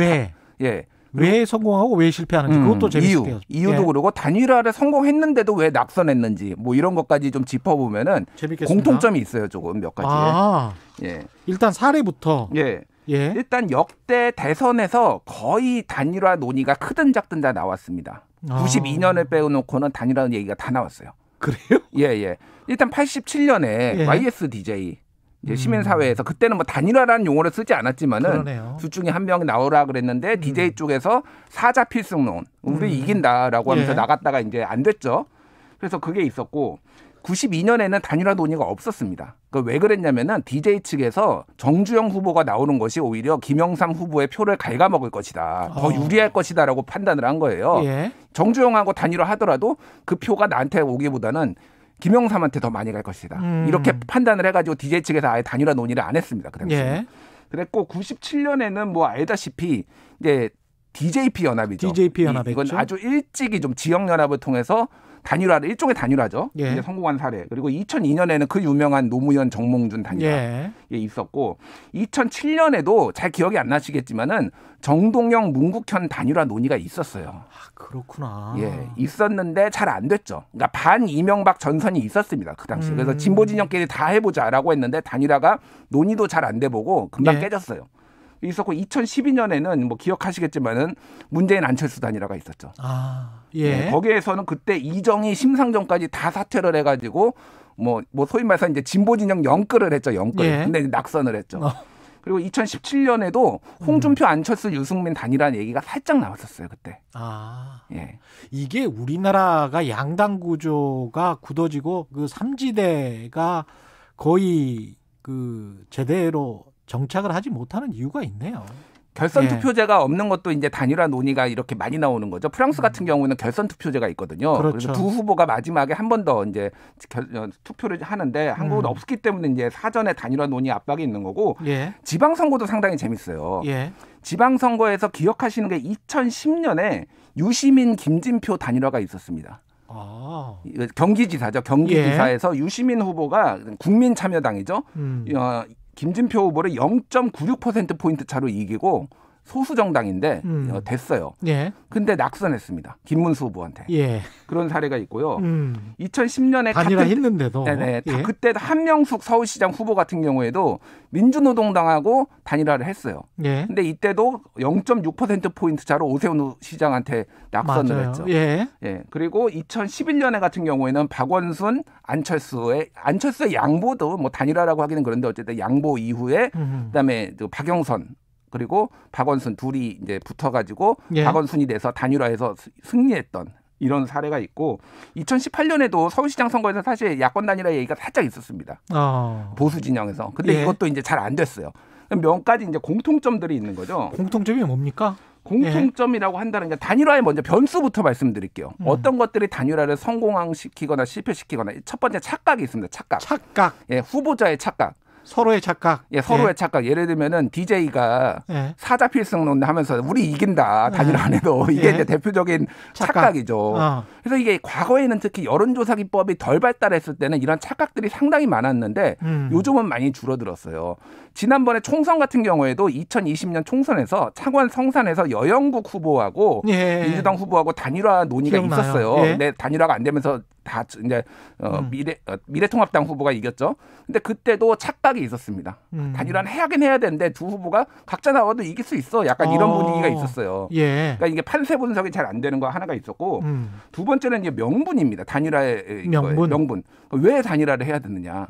왜 성공하고 왜 실패하는지 그것도 재밌게요. 이유도 그러고 단일화를 성공했는데도 왜 낙선했는지 뭐 이런 것까지 좀 짚어보면은 재밌겠습니다. 공통점이 있어요. 조금 몇 가지. 일단 사례부터. 일단 역대 대선에서 거의 단일화 논의가 크든 작든 다 나왔습니다. 92년을 빼놓고는 단일화 얘기가 다 나왔어요. 그래요? 예. 일단 87년에 YSDJ 시민사회에서 그때는 뭐 단일화라는 용어를 쓰지 않았지만은 둘 중에 한 명이 나오라 그랬는데 DJ 쪽에서 사자 필승론 우리 이긴다라고 하면서 나갔다가 이제 안 됐죠. 그래서 그게 있었고 92년에는 단일화 논의가 없었습니다. 왜 그랬냐면은 DJ 측에서 정주영 후보가 나오는 것이 오히려 김영삼 후보의 표를 갉아먹을 것이다. 더 유리할 것이다라고 판단을 한 거예요. 정주영하고 단일화 하더라도 그 표가 나한테 오기보다는 김영삼한테 더 많이 갈 것이다. 이렇게 판단을 해가지고 DJ 측에서 아예 단일화 논의를 안 했습니다. 그 당시에. 그랬고 97년에는 뭐 알다시피 이제 DJP 연합이죠. DJP 연합이죠. 이건 아주 일찍이 좀 지역 연합을 통해서 단일화를 일종의 단일화죠. 이제 성공한 사례. 그리고 2002년에는 그 유명한 노무현 정몽준 단일화 있었고 2007년에도 잘 기억이 안 나시겠지만은 정동영 문국현 단일화 논의가 있었어요. 그렇구나. 있었는데 잘 안 됐죠. 그러니까 반 이명박 전선이 있었습니다. 그 당시. 그래서 진보 진영끼리 다 해보자라고 했는데 단일화가 논의도 잘 안 돼 보고 금방 깨졌어요. 있었고 2012년에는 뭐 기억하시겠지만은 문재인 안철수 단일화가 있었죠. 거기에서는 그때 이정희 심상정까지 다 사퇴를 해가지고 뭐 소위 말해서 이제 진보 진영 영끌을 했죠. 근데 낙선을 했죠. 그리고 2017년에도 홍준표, 안철수, 유승민 단일화 얘기가 살짝 나왔었어요. 그때. 이게 우리나라가 양당 구조가 굳어지고 그 삼지대가 거의 그 제대로 정착을 하지 못하는 이유가 있네요. 결선 투표제가 없는 것도 이제 단일화 논의가 이렇게 많이 나오는 거죠. 프랑스 같은 경우는 결선 투표제가 있거든요. 그래서 두 후보가 마지막에 한 번 더 이제 투표를 하는데 한국은 없기 때문에 이제 사전에 단일화 논의 압박이 있는 거고 지방선거도 상당히 재밌어요. 지방선거에서 기억하시는 게 2010년에 유시민, 김진표 단일화가 있었습니다. 경기지사죠. 경기지사에서 유시민 후보가 국민참여당이죠. 김진표 후보를 0.96%포인트 차로 이기고 소수 정당인데 됐어요. 근데 낙선했습니다. 김문수 후보한테. 그런 사례가 있고요. 2010년에 단일화 했는데도. 그때 한명숙 서울시장 후보 같은 경우에도 민주노동당하고 단일화를 했어요. 근데 이때도 0.6%포인트 차로 오세훈 시장한테 낙선을 했죠. 그리고 2011년에 같은 경우에는 박원순, 안철수의 양보도 뭐 단일화라고 하기는 그런데 어쨌든 양보 이후에 그다음에 박영선 그리고 박원순 둘이 이제 붙어가지고 박원순이 돼서 단일화해서 승리했던 이런 사례가 있고 2018년에도 서울시장 선거에서 사실 야권 단일화 얘기가 살짝 있었습니다. 보수 진영에서. 근데 이것도 이제 잘 안 됐어요. 몇 가지 이제 공통점들이 있는 거죠. 공통점이 뭡니까? 공통점이라고 한다는 게 단일화의 먼저 변수부터 말씀드릴게요. 어떤 것들이 단일화를 성공시키거나 실패시키거나 첫 번째 착각이 있습니다. 착각. 후보자의 착각. 서로의 착각. 예, 서로의 착각. 예를 들면은 DJ가 사자 필승론 하면서 우리 이긴다. 단일화 안 해도 이게 이제 대표적인 착각이죠. 그래서 이게 과거에는 특히 여론조사 기법이 덜 발달했을 때는 이런 착각들이 상당히 많았는데 요즘은 많이 줄어들었어요. 지난번에 총선 같은 경우에도 2020년 총선에서 창원 성산에서 여영국 후보하고 민주당 후보하고 단일화 논의가 기억나요. 있었어요. 근데 단일화가 안 되면서 다 이제 미래통합당 후보가 이겼죠. 근데 그때도 착각이 있었습니다. 단일화는 해야긴 해야 되는데 두 후보가 각자 나와도 이길 수 있어. 약간 이런 분위기가 있었어요. 그러니까 이게 판세 분석이 잘 안 되는 거 하나가 있었고 두 번째는 이제 명분입니다. 단일화의 명분. 왜 단일화를 해야 되느냐.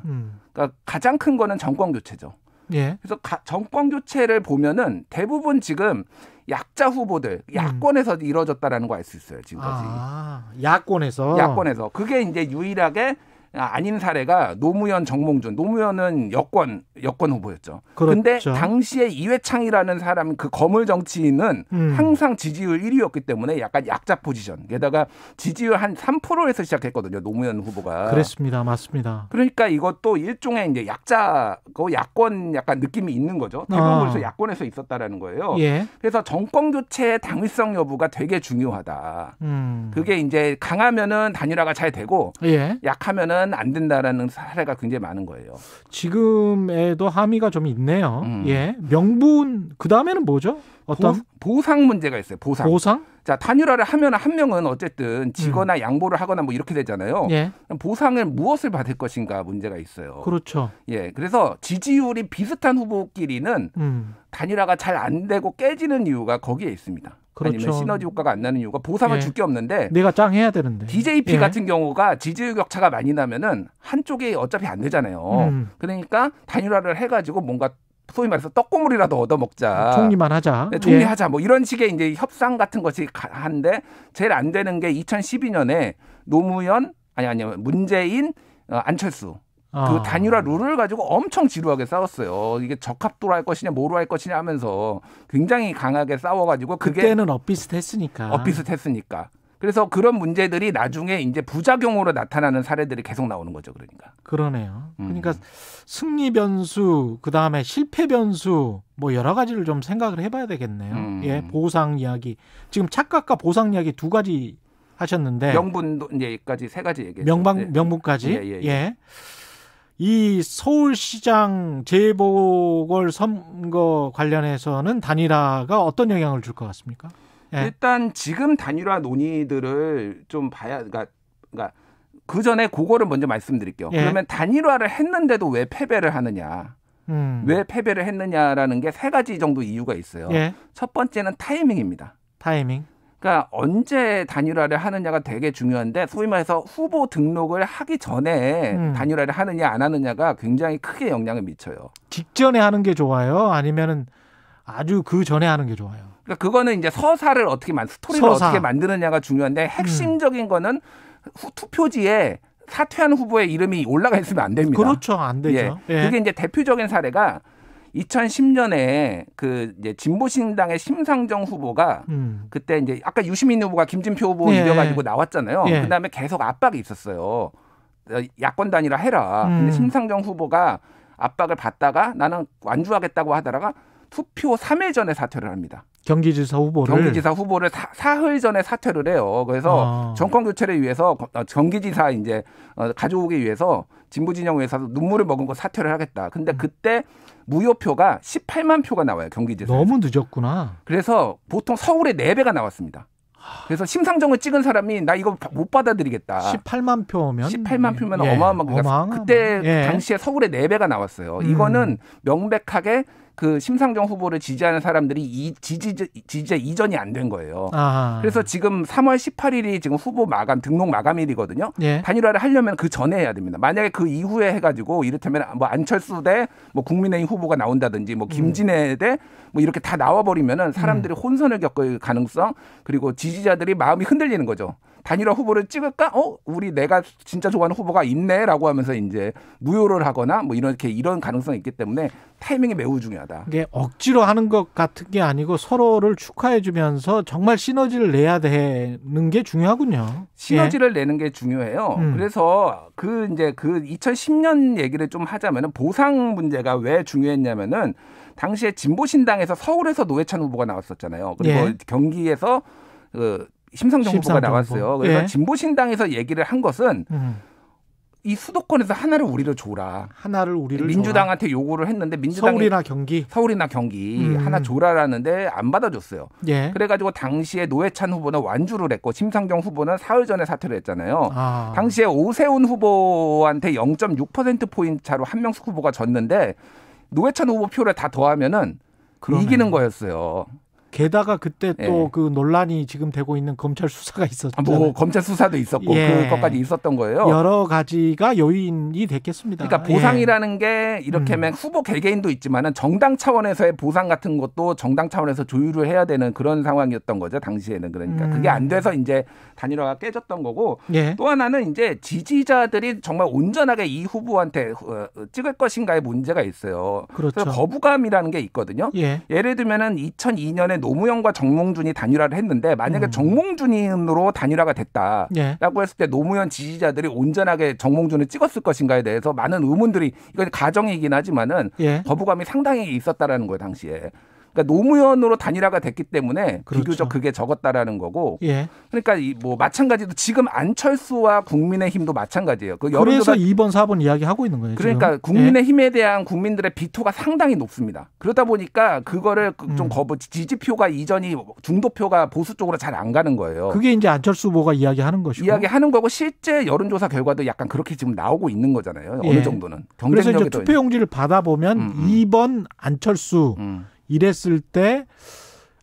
그러니까 가장 큰 거는 정권 교체죠. 그래서 정권 교체를 보면은 대부분 지금 약자 후보들 야권에서 이루어졌다라는 거 알 수 있어요. 지금까지. 야권에서 그게 이제 유일하게 아닌 사례가 노무현, 정몽준. 노무현은 여권 후보였죠. 그런데 당시에 이회창이라는 사람, 그 거물 정치인은 항상 지지율 1위였기 때문에 약간 약자 포지션. 게다가 지지율 한 3%에서 시작했거든요. 노무현 후보가. 그렇습니다. 맞습니다. 그러니까 이것도 일종의 이제 약자고 야권 약간 느낌이 있는 거죠. 대부분 그래서 야권에서 있었다라는 거예요. 그래서 정권 교체의 당위성 여부가 되게 중요하다. 그게 이제 강하면은 단일화가 잘 되고 약하면은 안 된다라는 사례가 굉장히 많은 거예요. 지금에도 함의가 좀 있네요. 명분 그 다음에는 뭐죠? 어떤 보상 문제가 있어요. 보상? 자, 단일화를 하면 한 명은 어쨌든 지거나 양보를 하거나 뭐 이렇게 되잖아요. 보상을 무엇을 받을 것인가 문제가 있어요. 그렇죠. 그래서 지지율이 비슷한 후보끼리는 단일화가 잘 안 되고 깨지는 이유가 거기에 있습니다. 아니면 시너지 효과가 안 나는 이유가 보상을 줄 게 없는데 내가 짱 해야 되는데 DJP 같은 경우가 지지율 격차가 많이 나면은 한쪽이 어차피 안 되잖아요. 그러니까 단일화를 해가지고 뭔가 소위 말해서 떡고물이라도 얻어먹자. 총리만 하자. 총리하자. 뭐 이런 식의 이제 협상 같은 것이 한데 제일 안 되는 게 2012년에 노무현 문재인, 안철수. 그 단일화 룰을 가지고 엄청 지루하게 싸웠어요. 이게 적합도로 할 것이냐 뭐로 할 것이냐 하면서 굉장히 강하게 싸워가지고 그때는 엇비슷했으니까. 그래서 그런 문제들이 나중에 이제 부작용으로 나타나는 사례들이 계속 나오는 거죠. 그러네요. 그러니까 승리 변수, 그 다음에 실패 변수, 뭐 여러 가지를 좀 생각을 해봐야 되겠네요. 보상 이야기. 지금 착각과 보상 이야기 두 가지 하셨는데 명분도 이제까지 세 가지 얘기했죠. 명분까지. 이 서울시장 재보궐 선거 관련해서는 단일화가 어떤 영향을 줄 것 같습니까? 일단 지금 단일화 논의들을 좀 봐야, 그러니까 그 전에 그거를 먼저 말씀드릴게요. 그러면 단일화를 했는데도 왜 패배를 하느냐? 왜 패배를 했느냐라는 게 세 가지 정도 이유가 있어요. 첫 번째는 타이밍입니다. 타이밍. 그러니까 언제 단일화를 하느냐가 되게 중요한데 소위 말해서 후보 등록을 하기 전에 단일화를 하느냐 안 하느냐가 굉장히 크게 영향을 미쳐요. 직전에 하는 게 좋아요? 아니면은 아주 그 전에 하는 게 좋아요? 그러니까 그거는 이제 스토리를 어떻게 만드느냐가 중요한데 핵심적인 거는 투표지에 사퇴한 후보의 이름이 올라가 있으면 안 됩니다. 그렇죠. 안 되죠. 그게 이제 대표적인 사례가 2010년에 그 이제 진보신당의 심상정 후보가 그때 이제 아까 유시민 후보가 김진표 후보 이겨가지고 나왔잖아요. 그다음에 계속 압박이 있었어요. 야권 단일화 해라. 근데 심상정 후보가 압박을 받다가 나는 완주하겠다고 하다가 투표 3일 전에 사퇴를 합니다. 경기지사 후보를 사흘 전에 사퇴를 해요. 그래서 정권 교체를 위해서 경기지사 이제 가져오기 위해서 진보 진영에서 눈물을 머금고 사퇴를 하겠다. 근데 그때 무효표가 18만 표가 나와요. 경기지사. 너무 늦었구나. 그래서 보통 서울에 4배가 나왔습니다. 그래서 심상정을 찍은 사람이 나 이거 못 받아들이겠다. 18만 표면 어마어마한. 그때 당시에 서울에 4배가 나왔어요. 이거는 명백하게 그 심상정 후보를 지지하는 사람들이 이 지지자 이전이 안 된 거예요. 그래서 지금 3월 18일이 지금 후보 등록 마감일이거든요. 단일화를 하려면 그 전에 해야 됩니다. 만약에 그 이후에 해가지고 이를테면 뭐 안철수 대 뭐 국민의힘 후보가 나온다든지 뭐 김진애 대 뭐 이렇게 다 나와버리면은 사람들이 혼선을 겪을 가능성 그리고 지지자들이 마음이 흔들리는 거죠. 단일화 후보를 찍을까? 우리 내가 진짜 좋아하는 후보가 있네라고 하면서 이제 무효를 하거나 뭐 이런 가능성이 있기 때문에 타이밍이 매우 중요하다. 이게 억지로 하는 것 같은 게 아니고 서로를 축하해주면서 정말 시너지를 내야 되는 게 중요하군요. 시너지를 내는 게 중요해요. 그래서 그 2010년 얘기를 좀 하자면은 보상 문제가 왜 중요했냐면은 당시에 진보신당에서 서울에서 노회찬 후보가 나왔었잖아요. 그리고 경기에서 심상정 후보가 나왔어요. 그래서 진보신당에서 얘기를 한 것은 이 수도권에서 하나를 우리로 줘라. 하나를 우리를 민주당한테 줘라. 요구를 했는데 민주당이 서울이나 경기 하나 줘라라는데 안 받아줬어요. 그래가지고 당시에 노회찬 후보는 완주를 했고 심상정 후보는 사흘 전에 사퇴를 했잖아요. 당시에 오세훈 후보한테 0.6%포인트 차로 한명숙 후보가 졌는데 노회찬 후보 표를 다 더하면은 이기는 거였어요. 게다가 그때 또 그 논란이 지금 되고 있는 검찰 수사가 있었죠. 뭐 검찰 수사도 있었고 그것까지 있었던 거예요. 여러 가지가 요인이 됐겠습니다. 그러니까 보상이라는 게 이렇게 하면 후보 개개인도 있지만은 정당 차원에서의 보상 같은 것도 정당 차원에서 조율을 해야 되는 그런 상황이었던 거죠. 당시에는. 그러니까 그게 안 돼서 이제 단일화가 깨졌던 거고 또 하나는 이제 지지자들이 정말 온전하게 이 후보한테 찍을 것인가의 문제가 있어요. 그래서 거부감이라는 게 있거든요. 예를 들면은 2002년에 노무현과 정몽준이 단일화를 했는데 만약에 정몽준으로 단일화가 됐다라고 했을 때 노무현 지지자들이 온전하게 정몽준을 찍었을 것인가에 대해서 많은 의문들이 이건 가정이긴 하지만은 거부감이 상당히 있었다라는 거예요 당시에. 그러니까 노무현으로 단일화가 됐기 때문에 비교적 그게 적었다라는 거고. 그러니까 뭐 마찬가지로 지금 안철수와 국민의힘도 마찬가지예요. 그래서 2번, 4번 이야기하고 있는 거예요. 그러니까 지금. 국민의힘에 대한 국민들의 비토가 상당히 높습니다. 그러다 보니까 그거를 좀 지지표가 이전이 중도표가 보수 쪽으로 잘 안 가는 거예요. 그게 이제 안철수 후보가 이야기하는 것이고. 이야기하는 거고 실제 여론조사 결과도 약간 그렇게 지금 나오고 있는 거잖아요. 어느 정도는. 그래서 이제 투표용지를 받아보면 2번 안철수 이랬을 때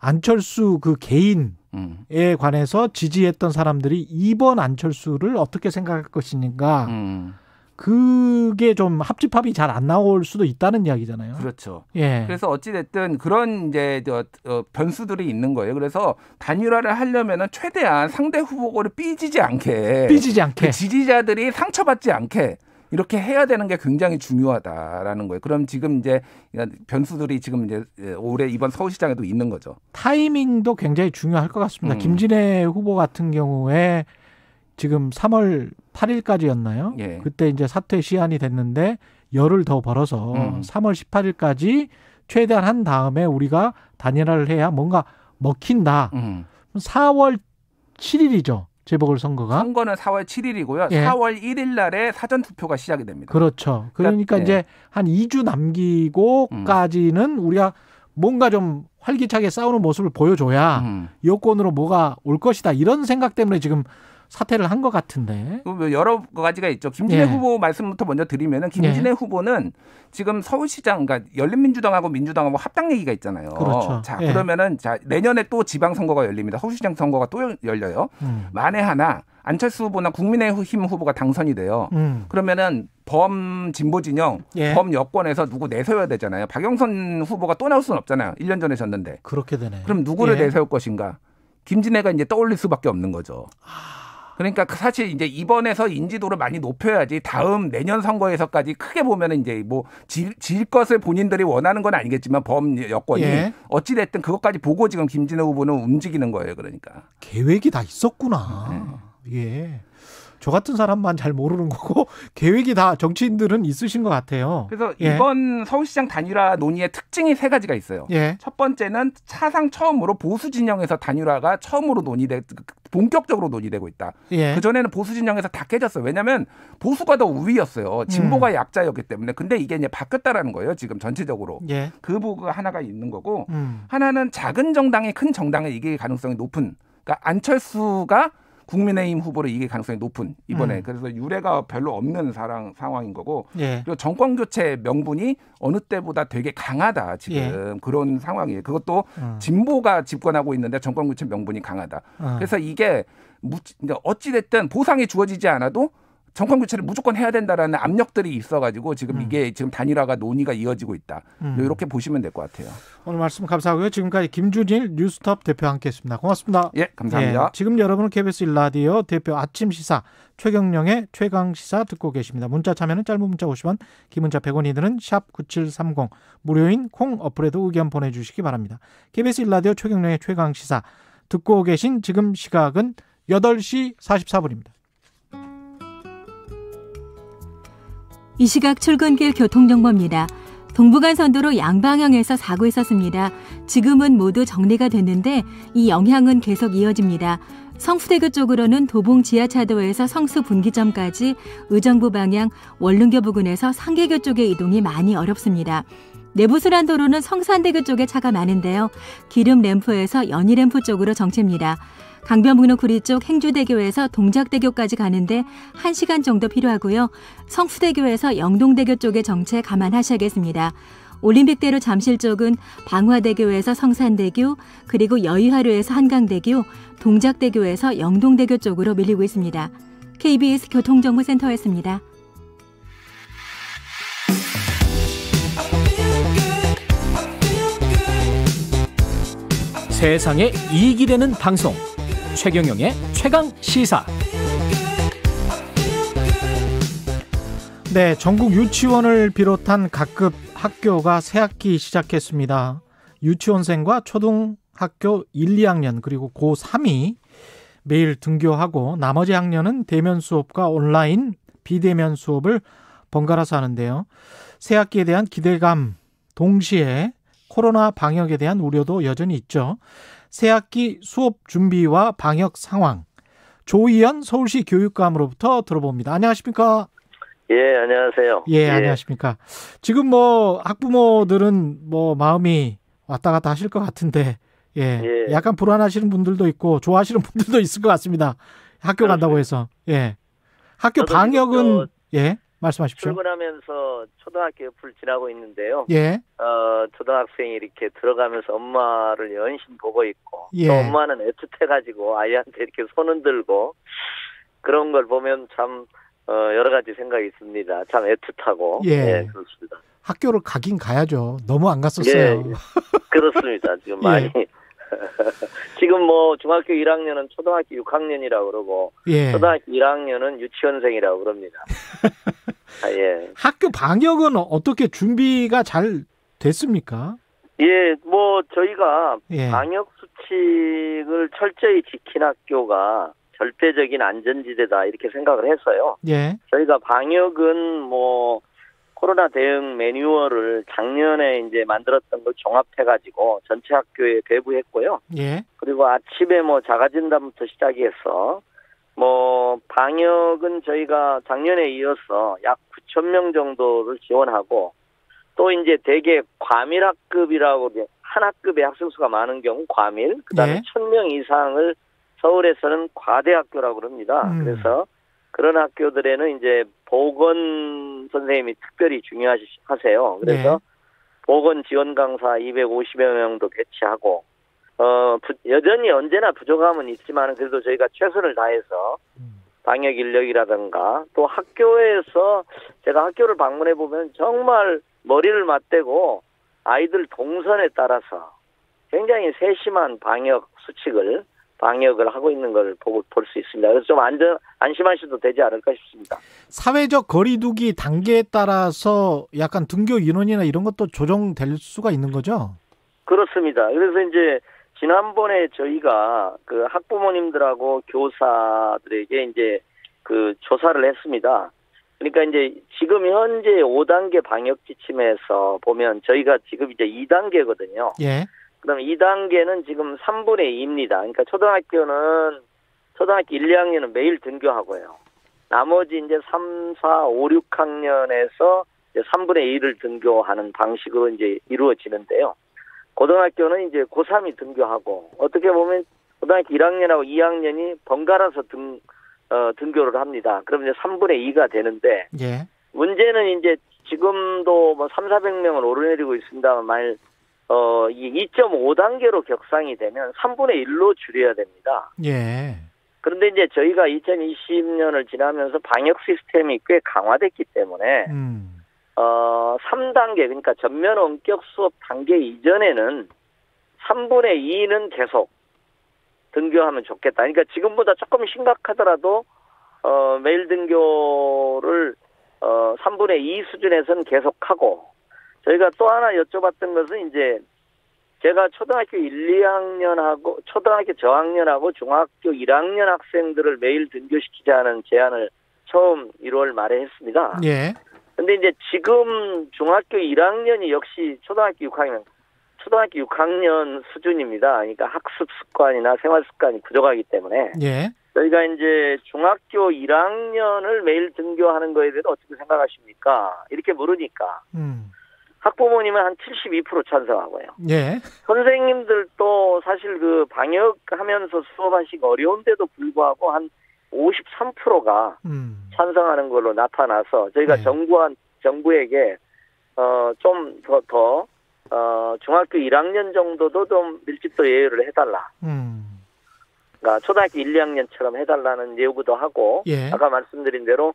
안철수 그 개인에 관해서 지지했던 사람들이 2번 안철수를 어떻게 생각할 것인가 그게 좀 합집합이 잘 안 나올 수도 있다는 이야기잖아요. 그렇죠. 그래서 어찌됐든 그런 이제 변수들이 있는 거예요. 그래서 단일화를 하려면은 최대한 상대 후보를 삐지지 않게 그 지지자들이 상처받지 않게 이렇게 해야 되는 게 굉장히 중요하다라는 거예요. 그럼 지금 이제 변수들이 지금 이제 올해 이번 서울시장에도 있는 거죠. 타이밍도 굉장히 중요할 것 같습니다. 김진애 후보 같은 경우에 지금 3월 8일까지였나요? 그때 이제 사퇴 시한이 됐는데 열을 더 벌어서 3월 18일까지 최대한 한 다음에 우리가 단일화를 해야 뭔가 먹힌다. 4월 7일이죠. 재보궐선거가. 선거는 4월 7일이고요. 4월 1일 날에 사전투표가 시작이 됩니다. 그렇죠. 그러니까 이제 한 2주 남기고까지는 우리가 뭔가 좀 활기차게 싸우는 모습을 보여줘야 여권으로 뭐가 올 것이다. 이런 생각 때문에 지금 사퇴를 한 것 같은데. 여러 가지가 있죠. 김진애 후보 말씀부터 먼저 드리면은 김진애 후보는 지금 서울시장, 그러니까 열린민주당하고 민주당하고 합당 얘기가 있잖아요. 그렇죠. 자, 그러면은 내년에 또 지방선거가 열립니다. 서울시장 선거가 또 열려요. 만에 하나 안철수 후보나 국민의힘 후보가 당선이 돼요. 그러면은 범진보 진영, 범여권에서 누구 내세워야 되잖아요. 박영선 후보가 또 나올 수는 없잖아요. 1년 전에 졌는데. 그렇게 되네. 그럼 누구를 내세울 것인가? 김진애가 이제 떠올릴 수밖에 없는 거죠. 그러니까 사실 이제 이번에서 인지도를 많이 높여야지 다음 내년 선거에서까지 크게 보면은 이제 뭐 질 것을 본인들이 원하는 건 아니겠지만 범 여건이 어찌됐든 그것까지 보고 지금 김진애 후보는 움직이는 거예요. 그러니까 계획이 다 있었구나. 저 같은 사람만 잘 모르는 거고 계획이 다 정치인들은 있으신 것 같아요. 그래서 이번 서울시장 단일화 논의의 특징이 세 가지가 있어요. 첫 번째는 사상 처음으로 보수 진영에서 단일화가 처음으로 본격적으로 논의되고 있다. 그전에는 보수 진영에서 다 깨졌어요. 왜냐하면 보수가 더 우위였어요. 진보가 약자였기 때문에. 근데 이게 이제 바뀌었다라는 거예요. 지금 전체적으로. 그 부분가 하나가 있는 거고 하나는 작은 정당이 큰 정당을 이길 가능성이 높은. 그러니까 안철수가 국민의힘 후보를 이길 가능성이 높은 이번에 그래서 유례가 별로 없는 상황인 거고 그리고 정권 교체 명분이 어느 때보다 되게 강하다 지금 그런 상황이에요. 그것도 진보가 집권하고 있는데 정권 교체 명분이 강하다. 그래서 이게 어찌 됐든 보상이 주어지지 않아도 정권 교체를 무조건 해야 된다라는 압력들이 있어가지고 지금 이게 지금 단일화가 논의가 이어지고 있다. 이렇게 보시면 될 것 같아요. 오늘 말씀 감사하고요. 지금까지 김준일 뉴스톱 대표와 함께했습니다. 고맙습니다. 예, 감사합니다. 예, 지금 여러분은 KBS 1라디오 대표 아침 시사 최경영의 최강 시사 듣고 계십니다. 문자 참여는 짧은 문자 50원, 긴 문자 100원이 드는 샵 9730 무료인 콩 어플에도 의견 보내주시기 바랍니다. KBS 1라디오 최경영의 최강 시사 듣고 계신 지금 시각은 8시 44분입니다. 이 시각 출근길 교통정보입니다. 동부간선도로 양방향에서 사고 있었습니다. 지금은 모두 정리가 됐는데 이 영향은 계속 이어집니다. 성수대교 쪽으로는 도봉 지하차도에서 성수 분기점까지, 의정부 방향 원릉교 부근에서 상계교 쪽의 이동이 많이 어렵습니다. 내부순환도로는 성산대교 쪽에 차가 많은데요. 기름 램프에서 연희 램프 쪽으로 정체입니다. 강변북로 구리 쪽 행주대교에서 동작대교까지 가는데 1시간 정도 필요하고요. 성수대교에서 영동대교 쪽의 정체 감안하셔야겠습니다. 올림픽대로 잠실 쪽은 방화대교에서 성산대교, 그리고 여의하로에서 한강대교, 동작대교에서 영동대교 쪽으로 밀리고 있습니다. KBS 교통정보센터였습니다. 세상에 이익이 되는 방송 최경영의 최강 시사. 네, 전국 유치원을 비롯한 각급 학교가 새학기 시작했습니다. 유치원생과 초등학교 1, 2학년 그리고 고3이 매일 등교하고 나머지 학년은 대면 수업과 온라인 비대면 수업을 번갈아서 하는데요. 새학기에 대한 기대감 동시에 코로나 방역에 대한 우려도 여전히 있죠. 새학기 수업 준비와 방역 상황, 조희연 서울시 교육감으로부터 들어봅니다. 안녕하십니까? 예, 안녕하세요. 예, 안녕하십니까? 지금 뭐 학부모들은 뭐 마음이 왔다 갔다 하실 것 같은데, 예, 약간 불안하시는 분들도 있고 좋아하시는 분들도 있을 것 같습니다. 학교 간다고 해서, 예, 학교 방역은 예, 말씀하십시오. 출근하면서 초등학교 옆을 지나고 있는데요. 예. 초등학생이 이렇게 들어가면서 엄마를 연신 보고 있고, 예. 또 엄마는 애틋해가지고 아이한테 이렇게 손 흔들고 그런 걸 보면 참 여러 가지 생각이 있습니다. 참 애틋하고. 예. 그렇습니다. 학교를 가긴 가야죠. 너무 안 갔었어요. 예, 그렇습니다. 지금 많이. 지금 뭐 중학교 1학년은 초등학교 6학년이라고 그러고, 예. 초등학교 1학년은 유치원생이라고 그럽니다. 예. 학교 방역은 어떻게 준비가 잘 됐습니까? 예, 뭐 저희가 예. 방역 수칙을 철저히 지킨 학교가 절대적인 안전지대다 이렇게 생각을 해서요. 예. 저희가 방역은 뭐 코로나 대응 매뉴얼을 작년에 이제 만들었던 걸 종합해가지고 전체 학교에 배부했고요. 예. 그리고 아침에 뭐 자가진단부터 시작해서 뭐 방역은 저희가 작년에 이어서 약 9,000명 정도를 지원하고, 또 이제 대개 과밀학급이라고 한 학급에 학생 수가 많은 경우 과밀, 그다음에 예. 1,000명 이상을 서울에서는 과대학교라고 그럽니다. 그래서 그런 학교들에는 이제 보건 선생님이 특별히 중요하세요. 그래서 네. 보건 지원 강사 250여 명도 배치하고, 여전히 언제나 부족함은 있지만 그래도 저희가 최선을 다해서 방역 인력이라든가, 또 학교에서 제가 학교를 방문해 보면 정말 머리를 맞대고 아이들 동선에 따라서 굉장히 세심한 방역을 하고 있는 걸 보고 볼 수 있습니다. 그래서 좀 안심하셔도 되지 않을까 싶습니다. 사회적 거리두기 단계에 따라서 약간 등교 인원이나 이런 것도 조정될 수가 있는 거죠? 그렇습니다. 그래서 이제 지난번에 저희가 그 학부모님들하고 교사들에게 이제 그 조사를 했습니다. 그러니까 이제 지금 현재 5단계 방역 지침에서 보면 저희가 지금 이제 2단계거든요. 예. 그다음에 2단계는 지금 3분의 2입니다. 그러니까 초등학교 1, 2학년은 매일 등교하고요. 나머지 이제 3, 4, 5, 6학년에서 이제 3분의 1을 등교하는 방식으로 이제 이루어지는데요. 고등학교는 이제 고3이 등교하고, 어떻게 보면 고등학교 1학년하고 2학년이 번갈아서 등교를 합니다. 그럼 이제 3분의 2가 되는데, 예. 문제는 이제 지금도 뭐 300~400명을 오르내리고 있습니다만, 이 2.5단계로 격상이 되면 3분의 1로 줄여야 됩니다. 예. 그런데 이제 저희가 2020년을 지나면서 방역 시스템이 꽤 강화됐기 때문에 3단계 그러니까 전면 원격 수업 단계 이전에는 3분의 2는 계속 등교하면 좋겠다. 그러니까 지금보다 조금 심각하더라도 매일 등교를 3분의 2 수준에서는 계속하고 저희가 또 하나 여쭤봤던 것은 이제 제가 초등학교 1, 2학년하고 초등학교 저학년하고 중학교 1학년 학생들을 매일 등교시키자는 제안을 처음 1월 말에 했습니다. 예. 근데 이제 지금 중학교 1학년이 역시 초등학교 6학년 수준입니다. 그러니까 학습 습관이나 생활 습관이 부족하기 때문에 예. 저희가 이제 중학교 1학년을 매일 등교하는 거에 대해서 어떻게 생각하십니까? 이렇게 물으니까 학부모님은 한 72% 찬성하고요. 예. 선생님들도 사실 그 방역하면서 수업하시기 어려운데도 불구하고 한 53%가 찬성하는 걸로 나타나서 저희가 정부에게 좀 더 중학교 1학년 정도도 좀 밀집도 예외를 해달라. 그러니까 초등학교 1, 2학년처럼 해달라는 요구도 하고 예. 아까 말씀드린 대로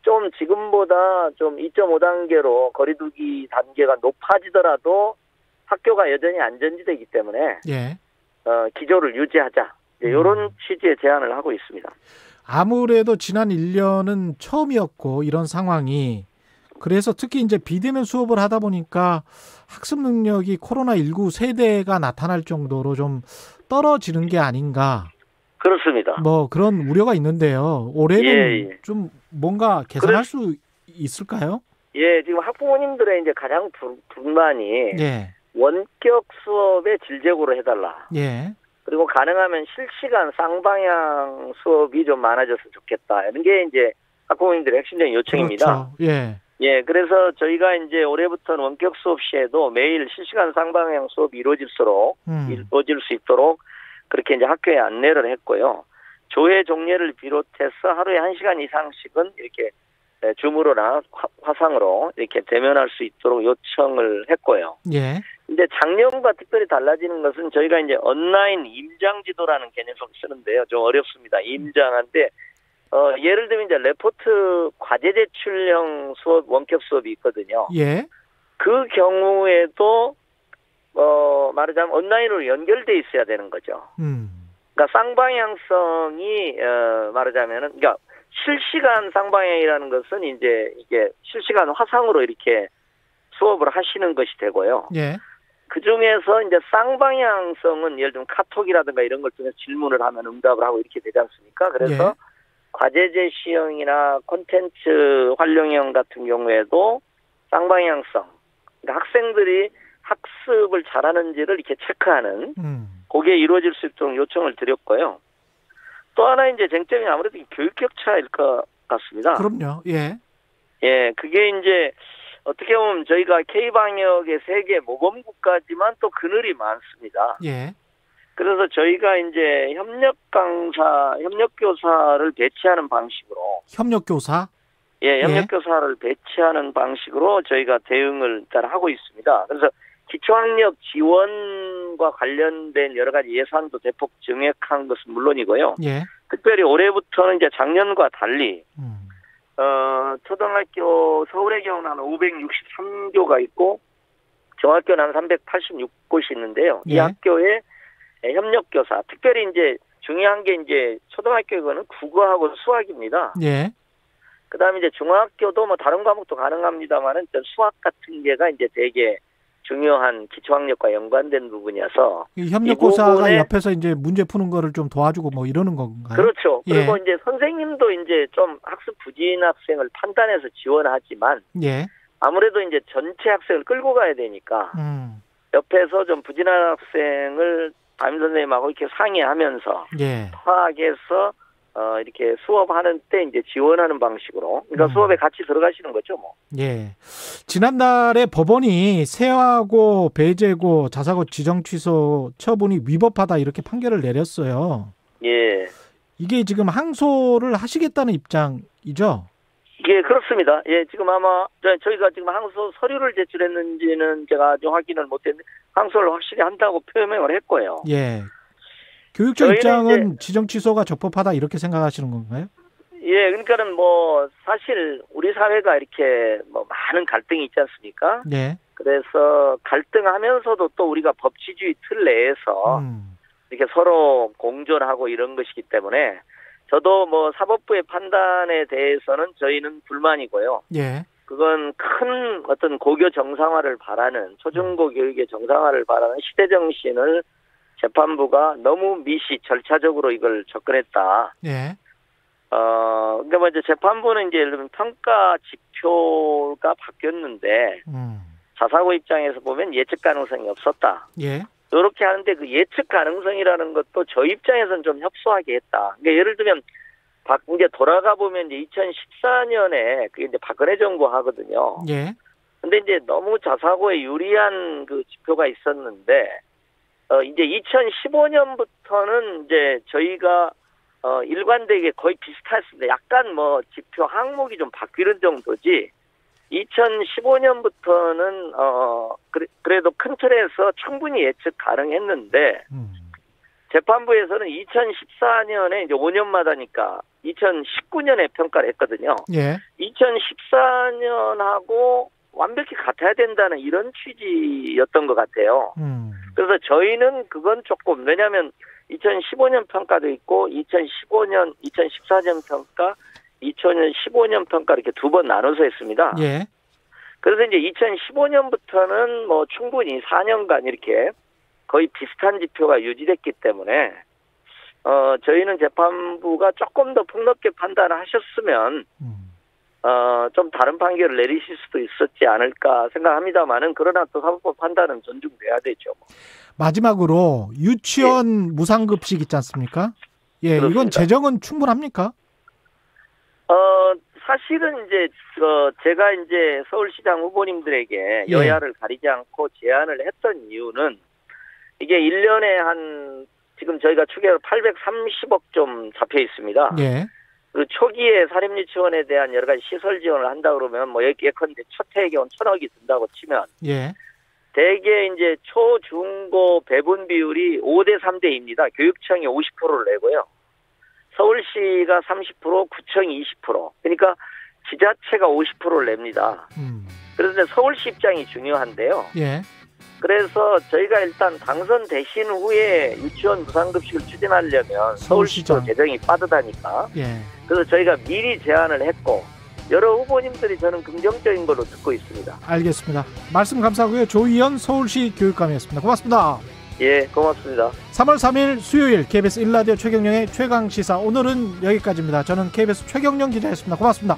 좀 지금보다 좀 2.5단계로 거리두기 단계가 높아지더라도 학교가 여전히 안전지대이기 때문에 예. 기조를 유지하자. 이런 취지의 제안을 하고 있습니다. 아무래도 지난 1년은 처음이었고 이런 상황이 그래서 특히 이제 비대면 수업을 하다 보니까 학습 능력이 코로나19 세대가 나타날 정도로 좀 떨어지는 게 아닌가. 그렇습니다. 뭐 그런 우려가 있는데요. 올해는 예. 좀 뭔가 개선할 수 있을까요? 예, 지금 학부모님들의 이제 가장 불만이 예. 원격 수업의 질 제고를 해달라. 예. 그리고 가능하면 실시간 쌍방향 수업이 좀 많아졌으면 좋겠다. 이런 게 이제 학부모님들의 핵심적인 요청입니다. 그렇죠. 예. 예, 그래서 저희가 이제 올해부터는 원격 수업 시에도 매일 실시간 쌍방향 수업이 이루어질 수 있도록 그렇게 이제 학교에 안내를 했고요. 조회 종례를 비롯해서 하루에 1시간 이상씩은 이렇게 줌으로나 화상으로 이렇게 대면할 수 있도록 요청을 했고요. 예. 근데 작년과 특별히 달라지는 것은 저희가 이제 온라인 임장 지도라는 개념을 쓰는데요. 좀 어렵습니다. 임장한데 예를 들면 이제 레포트 과제 제출형 수업 원격 수업이 있거든요. 예. 그 경우에도 말하자면 온라인으로 연결돼 있어야 되는 거죠. 그러니까 쌍방향성이 말하자면은 그러니까 실시간 쌍방향이라는 것은 이제 이게 실시간 화상으로 이렇게 수업을 하시는 것이 되고요. 예. 그 중에서 이제 쌍방향성은 예를 들면 카톡이라든가 이런 걸 통해서 질문을 하면 응답을 하고 이렇게 되지 않습니까? 그래서 예. 과제 제시형이나 콘텐츠 활용형 같은 경우에도 쌍방향성, 그러니까 학생들이 학습을 잘하는지를 이렇게 체크하는 그게 이루어질 수 있도록 요청을 드렸고요. 또 하나 이제 쟁점이 아무래도 교육 격차일 것 같습니다. 그럼요. 예. 예, 그게 이제 어떻게 보면 저희가 K방역의 세계 모범국가지만 또 그늘이 많습니다. 예. 그래서 저희가 이제 협력교사를 배치하는 방식으로. 협력교사? 예, 협력교사를 배치하는 방식으로 저희가 대응을 일단 하고 있습니다. 그래서 기초학력 지원과 관련된 여러 가지 예산도 대폭 증액한 것은 물론이고요. 예. 특별히 올해부터는 이제 작년과 달리, 초등학교 서울의 경우는 한 563교가 있고, 중학교는 한 386곳이 있는데요. 이 예. 학교에 협력교사, 특별히 이제 중요한 게 이제 초등학교에는 국어하고 수학입니다. 예. 그 다음에 이제 중학교도 뭐 다른 과목도 가능합니다만은 수학 같은 게가 이제 되게 중요한 기초학력과 연관된 부분이어서. 이 협력교사가 옆에서 이제 문제 푸는 거를 좀 도와주고 뭐 이러는 건가요? 그렇죠. 예. 그리고 이제 선생님도 이제 좀 학습 부진 학생을 판단해서 지원하지만. 예. 아무래도 이제 전체 학생을 끌고 가야 되니까. 옆에서 좀 부진한 학생을 담임 선생님하고 이렇게 상의하면서. 예. 파악해서 이렇게 수업하는 때 이제 지원하는 방식으로. 그러니까 수업에 같이 들어가시는 거죠, 뭐. 예. 지난달에 법원이 세하고 배제고 자사고 지정 취소 처분이 위법하다 이렇게 판결을 내렸어요. 예. 이게 지금 항소를 하시겠다는 입장이죠? 예, 그렇습니다. 예, 지금 아마 저희가 지금 항소 서류를 제출했는지는 제가 아직 확인을 못했는데 항소를 확실히 한다고 표명을 했고요. 예. 교육적 입장은 지정 취소가 적법하다 이렇게 생각하시는 건가요? 예, 그러니까는 뭐 사실 우리 사회가 이렇게 뭐 많은 갈등이 있지 않습니까? 네. 그래서 갈등하면서도 또 우리가 법치주의 틀 내에서 이렇게 서로 공존하고 이런 것이기 때문에 저도 뭐 사법부의 판단에 대해서는 저희는 불만이고요. 예. 그건 큰 어떤 고교 정상화를 바라는 초중고 교육의 정상화를 바라는 시대 정신을 재판부가 너무 절차적으로 이걸 접근했다. 예. 그러니까 뭐 이제 재판부는 이제 예를 들면 평가 지표가 바뀌었는데 자사고 입장에서 보면 예측 가능성이 없었다. 예. 이렇게 하는데 그 예측 가능성이라는 것도 저희 입장에서는 좀 협소하게 했다. 그러니까 예를 들면 이제 돌아가 보면 이제 2014년에 그게 이제 박근혜 정부 하거든요. 예. 근데 이제 너무 자사고에 유리한 그 지표가 있었는데 이제 2015년부터는 이제 저희가 일관되게 거의 비슷했습니다. 약간 뭐 지표 항목이 좀 바뀌는 정도지. 2015년부터는 그래도 큰 틀에서 충분히 예측 가능했는데 재판부에서는 2014년에 이제 5년마다니까 2019년에 평가를 했거든요. 예. 2014년하고 완벽히 같아야 된다는 이런 취지였던 것 같아요. 그래서 저희는 그건 조금 왜냐하면 2015년 평가도 있고 2015년, 2014년 평가, 2015년 평가 이렇게 두 번 나눠서 했습니다. 예. 그래서 이제 2015년부터는 뭐 충분히 4년간 이렇게 거의 비슷한 지표가 유지됐기 때문에 저희는 재판부가 조금 더 폭넓게 판단을 하셨으면 좀 다른 판결을 내리실 수도 있었지 않을까 생각합니다만은 그러나 또 사법부 판단은 존중돼야 되죠. 마지막으로 유치원 무상급식 있지 않습니까? 예, 그렇습니다. 이건 재정은 충분합니까? 사실은 이제 제가 이제 서울시장 후보님들에게 여야를 가리지 않고 제안을 했던 이유는 이게 1년에 지금 저희가 추계로 830억 좀 잡혀 있습니다. 예. 그 초기에 사립유치원에 대한 여러 가지 시설 지원을 한다 그러면 뭐 예컨대 첫 해에 경우 1,000억이 든다고 치면 예. 대개 이제 초, 중, 고 배분 비율이 5대 3대입니다. 교육청이 50%를 내고요. 서울시가 30%, 구청이 20%. 그러니까 지자체가 50%를 냅니다. 그래서 서울시 입장이 중요한데요. 예. 그래서 저희가 일단 당선되신 후에 유치원 무상급식을 추진하려면 서울시도 재정이 빠듯하니까. 예. 그래서 저희가 미리 제안을 했고 여러 후보님들이 저는 긍정적인 걸로 듣고 있습니다. 알겠습니다. 말씀 감사하고요. 조희연 서울시 교육감이었습니다. 고맙습니다. 예, 고맙습니다. 3월 3일 수요일 KBS 1라디오 최경영의 최강시사 오늘은 여기까지입니다. 저는 KBS 최경영 기자였습니다. 고맙습니다.